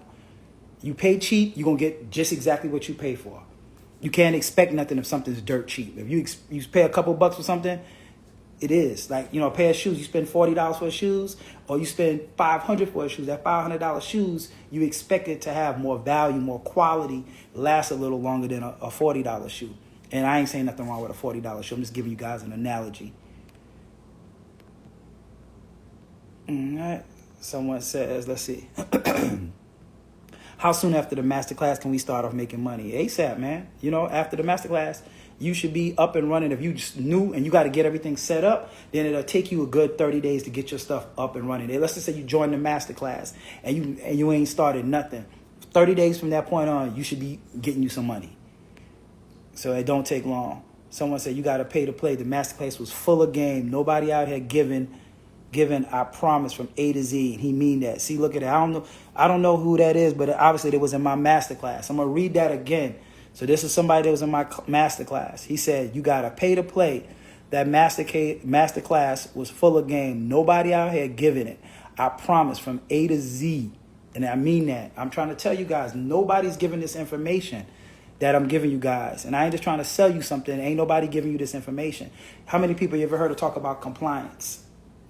You pay cheap, you're going to get just exactly what you pay for. You can't expect nothing if something's dirt cheap. If you pay a couple bucks for something, it is. Like, a pair of shoes, you spend $40 for shoes, or you spend $500 for shoes. That $500 shoes, you expect it to have more value, more quality, last a little longer than a $40 shoe. And I ain't saying nothing wrong with a $40 shoe. I'm just giving you guys an analogy. All right. Someone says, let's see. How soon after the masterclass can we start off making money? ASAP, man. After the masterclass, you should be up and running. If you just knew and you got to get everything set up, then it'll take you a good 30 days to get your stuff up and running. Let's just say you joined the masterclass and you ain't started nothing. 30 days from that point on, you should be getting you some money. So it don't take long. Someone said you got to pay to play. The masterclass was full of game. Nobody out here giving, I promise, from A to Z. And he mean that. See, look at it. I don't know who that is, but obviously it was in my masterclass. I'm going to read that again. So this is somebody that was in my masterclass. He said, you got to pay to play. That masterclass was full of game. Nobody out here giving it. I promise, from A to Z. And I mean that. I'm trying to tell you guys, nobody's giving this information that I'm giving you guys. And I ain't just trying to sell you something. Ain't nobody giving you this information. How many people you ever heard of talk about compliance?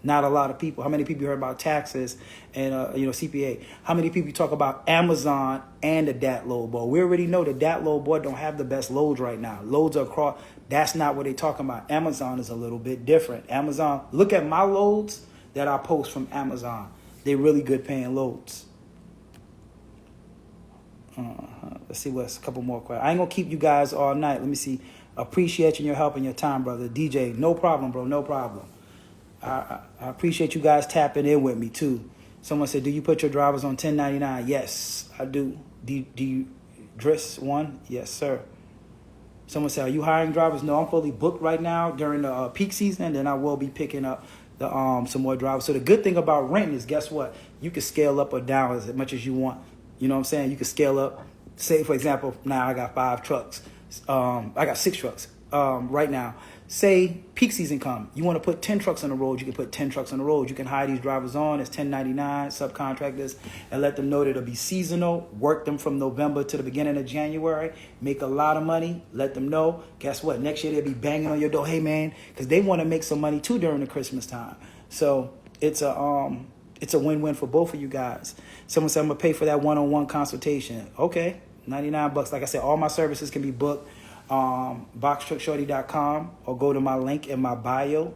Not a lot of people. How many people you heard about taxes and CPA? How many people you talk about Amazon and the DAT load board? We already know the DAT load board don't have the best loads right now. Loads are across. That's not what they're talking about. Amazon is a little bit different. Amazon, look at my loads that I post from Amazon. They're really good paying loads. Let's see what's a couple more questions. I ain't gonna keep you guys all night. Let me see. Appreciate your help and your time, brother. DJ, no problem, bro. No problem. I appreciate you guys tapping in with me, too. Someone said, do you put your drivers on 1099? Yes, I do. Do you dress one? Yes, sir. Someone said, are you hiring drivers? No, I'm fully booked right now during the peak season. Then I will be picking up the some more drivers. So the good thing about renting is, guess what? You can scale up or down as much as you want. You know what I'm saying? You can scale up. Say, for example, now I got 5 trucks. I got 6 trucks right now. Say peak season come, you want to put 10 trucks on the road, you can put 10 trucks on the road. You can hire these drivers on as 1099 subcontractors and let them know that it'll be seasonal. Work them from November to the beginning of January. Make a lot of money. Let them know. Guess what? Next year they'll be banging on your door. Hey man, because they want to make some money too during the Christmas time. So it's a win-win for both of you guys. Someone said I'm gonna pay for that one-on-one consultation. Okay, $99. Like I said, all my services can be booked. BoxTruckShawty.com or go to my link in my bio.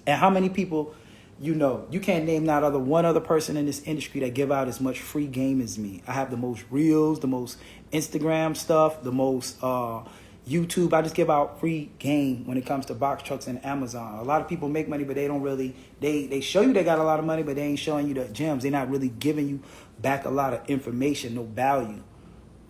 And how many people you can't name not other one other person in this industry that give out as much free game as me. I have the most reels, the most Instagram stuff, the most YouTube. I just give out free game when it comes to box trucks and Amazon. A lot of people make money, but they don't really, they show you they got a lot of money, but they ain't showing you the gems. They're not really giving you back a lot of information, no value.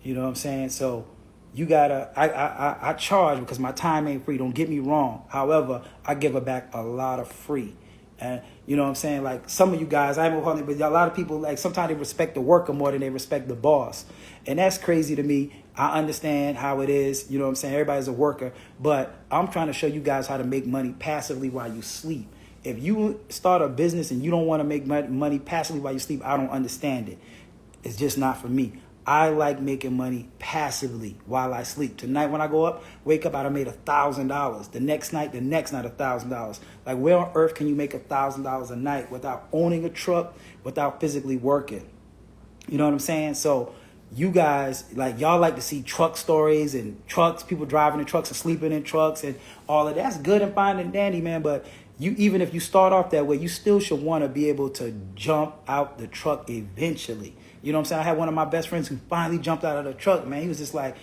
You know what I'm saying? So you gotta, I charge because my time ain't free. Don't get me wrong. However, I give back a lot of free. And you know what I'm saying? Like some of you guys, I ain't gonna call it, but a lot of people, like sometimes they respect the worker more than they respect the boss. And that's crazy to me. I understand how it is. You know what I'm saying? Everybody's a worker. But I'm trying to show you guys how to make money passively while you sleep. If you start a business and you don't want to make money passively while you sleep, I don't understand it. It's just not for me. I like making money passively while I sleep. Tonight when I go up, wake up, I done made $1,000. The next night, $1,000. Like where on earth can you make $1,000 a night without owning a truck, without physically working? You know what I'm saying? So you guys, like y'all like to see truck stories and trucks, people driving in trucks and sleeping in trucks and all of that's good and fine and dandy, man. But you, even if you start off that way, you still should want to be able to jump out the truck eventually. You know what I'm saying? I had one of my best friends who finally jumped out of the truck, man. He was just like,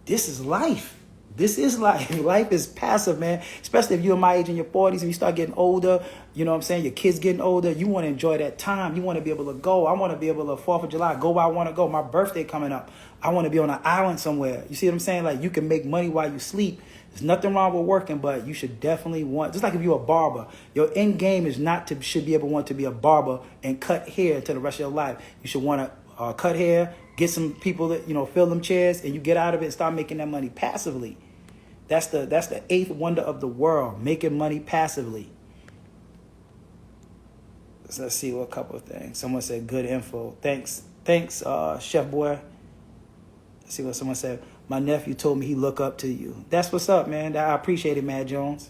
this is life. This is life. Life is passive, man. Especially if you're my age in your 40s and you start getting older, you know what I'm saying? Your kids getting older. You want to enjoy that time. You want to be able to go. I want to be able to 4th of July, go where I want to go. My birthday coming up. I want to be on an island somewhere. You see what I'm saying? Like you can make money while you sleep. There's nothing wrong with working, but you should definitely want, just like if you're a barber, your end game is not to, should be able to want to be a barber and cut hair until the rest of your life. You should want to cut hair, get some people that, you know, fill them chairs, and you get out of it and start making that money passively. That's the 8th wonder of the world, making money passively. So let's see what couple of things. Someone said good info. Thanks, Chef Boy. Let's see what someone said. My nephew told me he look up to you. That's what's up, man. I appreciate it, Matt Jones.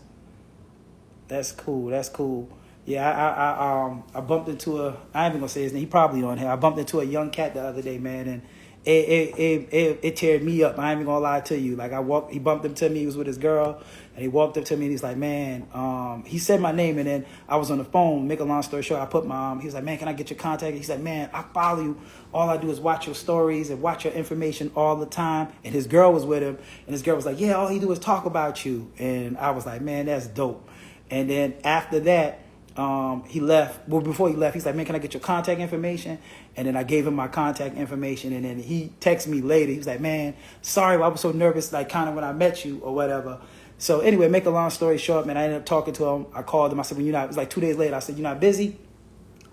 That's cool. That's cool. Yeah, I bumped into a, I ain't even gonna say his name, he probably on here. I bumped into a young cat the other day, man, and it teared me up. I ain't even gonna lie to you. Like he bumped into me, he was with his girl, and he walked up to me and he's like, man, he said my name, and then I was on the phone, make a long story short, I put he was like, man, can I get your contact? He's like, man, I follow you. All I do is watch your stories and watch your information all the time. And his girl was with him, and his girl was like, yeah, all he do is talk about you. And I was like, man, that's dope. And then after that, he left. Well, before he left, he's like, man, can I get your contact information? And then I gave him my contact information. And then he texted me later. He was like, man, sorry, I was so nervous, like kind of when I met you or whatever. So anyway, make a long story short, man, I ended up talking to him. I called him. I said, well, it was like 2 days later. I said, you're not busy?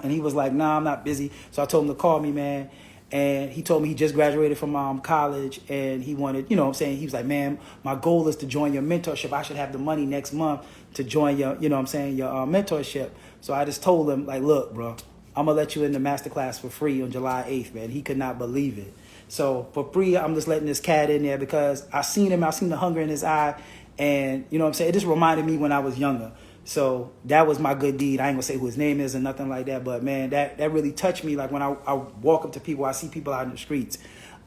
And he was like, nah, I'm not busy. So I told him to call me, man. And he told me he just graduated from college and he wanted, you know what I'm saying? He was like, man, my goal is to join your mentorship. I should have the money next month to join your, you know what I'm saying, your mentorship. So I just told him, like, look, bro, I'm going to let you in the masterclass for free on July 8th, man. He could not believe it. So for free, I'm just letting this cat in there because I seen him. I seen the hunger in his eye. And, you know what I'm saying? It just reminded me when I was younger. So that was my good deed. I ain't gonna say who his name is or nothing like that, but man, that really touched me. Like when I walk up to people, I see people out in the streets.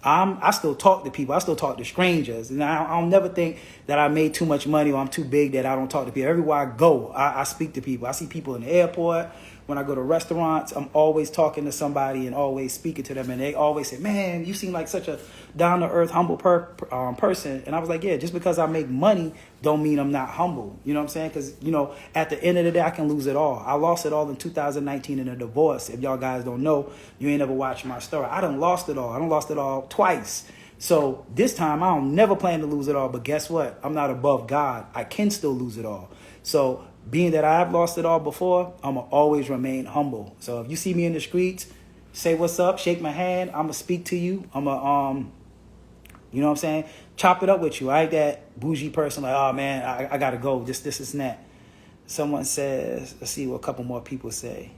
I still talk to people. I still talk to strangers. And I'll never think that I made too much money or I'm too big that I don't talk to people. Everywhere I go, I speak to people. I see people in the airport. When I go to restaurants, I'm always talking to somebody and always speaking to them. And they always say, man, you seem like such a down-to-earth, humble person. And I was like, yeah, just because I make money don't mean I'm not humble. You know what I'm saying? Because, you know, at the end of the day, I can lose it all. I lost it all in 2019 in a divorce. If y'all guys don't know, you ain't ever watched my story. I done lost it all. I done lost it all twice. So this time, I don't never plan to lose it all. But guess what? I'm not above God. I can still lose it all. So being that I've lost it all before, I'm going to always remain humble. So if you see me in the streets, say what's up, shake my hand. I'm going to speak to you. I'm going to, you know what I'm saying, chop it up with you. I ain't that bougie person like, oh, man, I got to go. This, and that. Someone says, let's see what a couple more people say.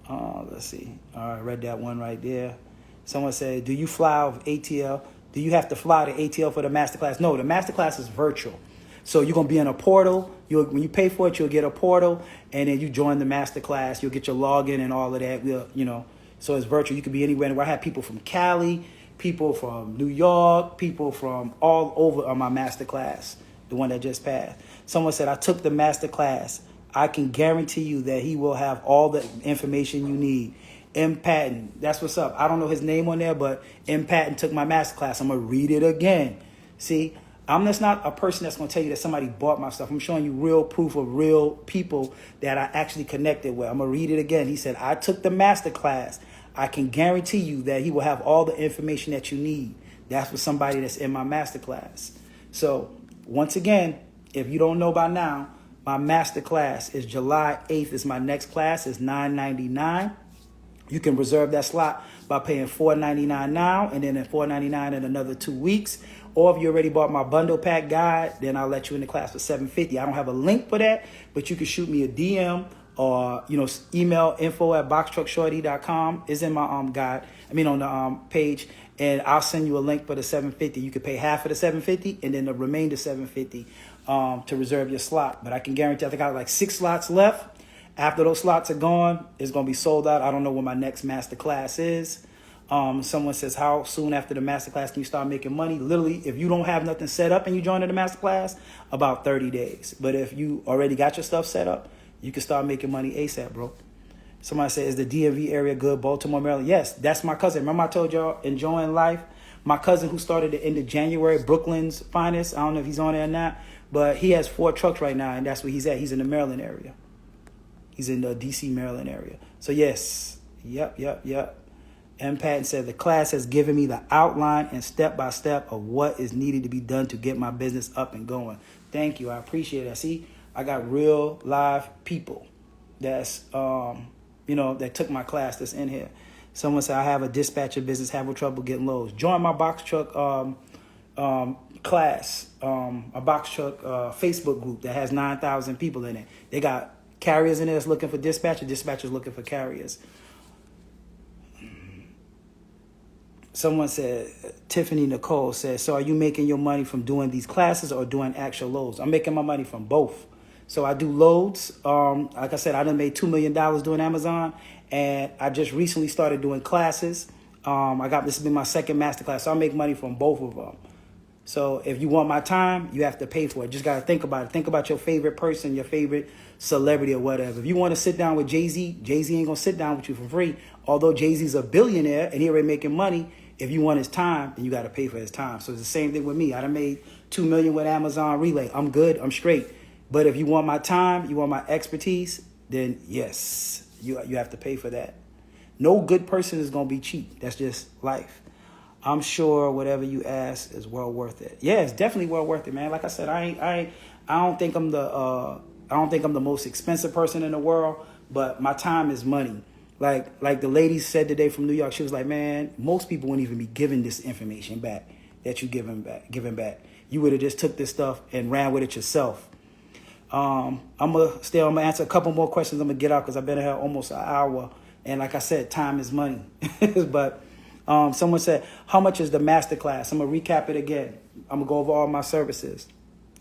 Let's see. All right, read that one right there. Someone said, do you fly off ATL? Do you have to fly to ATL for the masterclass? No, the masterclass is virtual. So you're going to be in a portal. When you pay for it, you'll get a portal, and then you join the masterclass. You'll get your login and all of that, you know. So it's virtual. You can be anywhere. I have people from Cali, people from New York, people from all over on my masterclass, the one that just passed. Someone said, I took the masterclass. I can guarantee you that he will have all the information you need. M. Patton, that's what's up. I don't know his name on there, but M. Patton took my masterclass. I'm going to read it again. See? I'm just not a person that's going to tell you that somebody bought my stuff. I'm showing you real proof of real people that I actually connected with. I'm going to read it again. He said, I took the master class. I can guarantee you that he will have all the information that you need. That's for somebody that's in my master class. So once again, if you don't know by now, My master class is July 8th is my next class. It's $9.99. You can reserve that slot by paying $4.99 now and then at $4.99 in another 2 weeks. Or if you already bought my bundle pack guide, then I'll let you in the class for $7.50. I don't have a link for that, but you can shoot me a DM or email info@boxtruckshawty.com is in my guide. I mean on the page, and I'll send you a link for the $7.50. You can pay half of the $7.50 and then the remainder $7.50 to reserve your slot. But I can guarantee I think I have like 6 slots left. After those slots are gone, it's going to be sold out. I don't know when my next master class is. Someone says, how soon after the master class can you start making money? Literally, if you don't have nothing set up and you join in the master class, about 30 days. But if you already got your stuff set up, you can start making money ASAP, bro. Somebody said, is the DMV area good? Baltimore, Maryland. Yes, that's my cousin. Remember I told y'all, enjoying life? My cousin who started the end of January, Brooklyn's finest. I don't know if he's on there or not, but he has 4 trucks right now, and that's where he's at. He's in the Maryland area. He's in the D.C., Maryland area. So, yes. Yep. M. Patton said, the class has given me the outline and step-by-step of what is needed to be done to get my business up and going. Thank you. I appreciate that. See, I got real live people that's, that took my class that's in here. Someone said, I have a dispatcher business, having trouble getting loads. Join my box truck class, a box truck Facebook group that has 9,000 people in it. They got carriers in there that's looking for dispatchers looking for carriers. Someone said, Tiffany Nicole said, so are you making your money from doing these classes or doing actual loads? I'm making my money from both. So I do loads. Like I said, I done made $2 million doing Amazon, and I just recently started doing classes. This has been my second master class, so I make money from both of them. So if you want my time, you have to pay for it. Just got to think about it. Think about your favorite person, your favorite celebrity or whatever. If you want to sit down with Jay-Z, Jay-Z ain't going to sit down with you for free. Although Jay-Z's a billionaire and he already making money, if you want his time, then you got to pay for his time. So it's the same thing with me. I done made $2 million with Amazon Relay. I'm good. I'm straight. But if you want my time, you want my expertise, then yes, you have to pay for that. No good person is going to be cheap. That's just life. I'm sure whatever you ask is well worth it. Yeah, it's definitely well worth it, man. Like I said, I don't think I'm the most expensive person in the world, but my time is money. Like the lady said today from New York, she was like, man, most people wouldn't even be giving this information back that you giving back. You would have just took this stuff and ran with it yourself. I'm gonna answer a couple more questions. I'm gonna get out because I've been here almost an hour, and like I said, time is money. But someone said, how much is the master class? I'm gonna recap it again. I'm gonna go over all my services.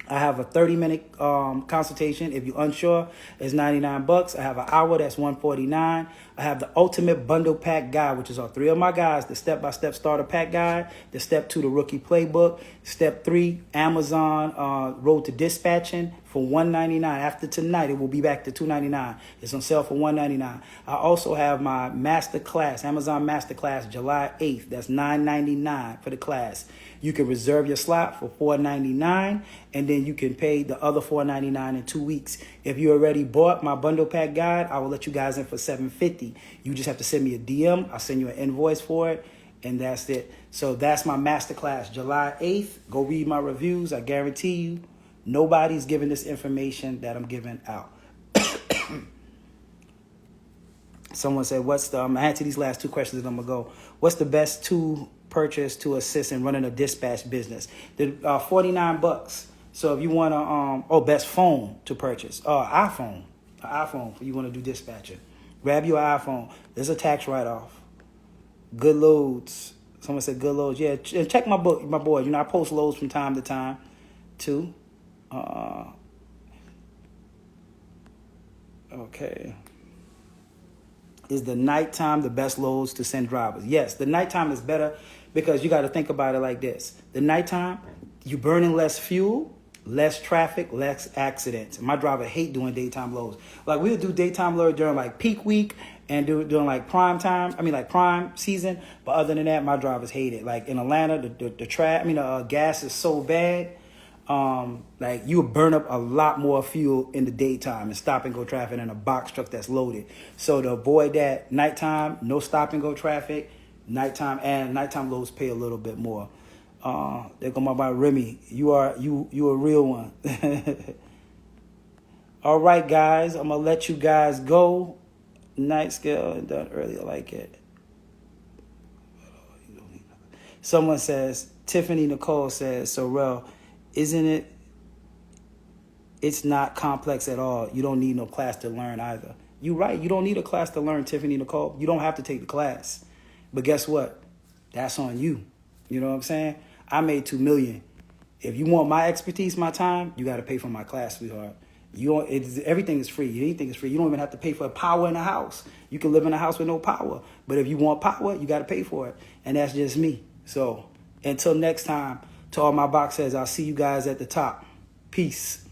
I have a 30-minute consultation. If you're unsure, it's $99. I have an hour, that's $149. I have the ultimate bundle pack guide, which is all 3 of my guides: the step-by-step starter pack guide, the step 2, the rookie playbook, step 3, Amazon road to dispatching for $199. After tonight, it will be back to $299. It's on sale for $199. I also have my master class, Amazon master class, July 8th. That's $999 for the class. You can reserve your slot for $499, and then you can pay the other $499 in 2 weeks. If you already bought my bundle pack guide, I will let you guys in for $750. You just have to send me a DM. I'll send you an invoice for it, and that's it. So that's my master class, July 8th. Go read my reviews. I guarantee you, nobody's giving this information that I'm giving out. Someone said, I'm going to answer these last 2 questions and I'm going to go. What's the best tool purchase to assist in running a dispatch business? The $49. So if you want to, best phone to purchase, iPhone if you want to do dispatching. Grab your iPhone. There's a tax write-off. Good loads. Someone said good loads. Yeah, check my board. I post loads from time to time too. Okay. Is the nighttime the best loads to send drivers? Yes, the nighttime is better because you got to think about it like this. The nighttime, you burning less fuel, less traffic, less accidents. My driver hate doing daytime loads. Like we'll do daytime loads during like peak week and during like prime time. I mean like prime season. But other than that, my drivers hate it. Like in Atlanta, the gas is so bad. Like you would burn up a lot more fuel in the daytime and stop and go traffic in a box truck that's loaded. So to avoid that, nighttime, no stop and go traffic, nighttime loads pay a little bit more. There go my boy Remy. You a real one. All right, guys, I'm gonna let you guys go. Night scale and done earlier, like it. Someone says, Tiffany Nicole says, Sorrel, isn't it? It's not complex at all. You don't need no class to learn either. You're right. You don't need a class to learn, Tiffany Nicole. You don't have to take the class. But guess what? That's on you. You know what I'm saying? I made $2 million. If you want my expertise, my time, you got to pay for my class, sweetheart. Everything is free. Anything is free. You don't even have to pay for power in a house. You can live in a house with no power. But if you want power, you got to pay for it. And that's just me. So until next time, to all my box heads, I'll see you guys at the top. Peace.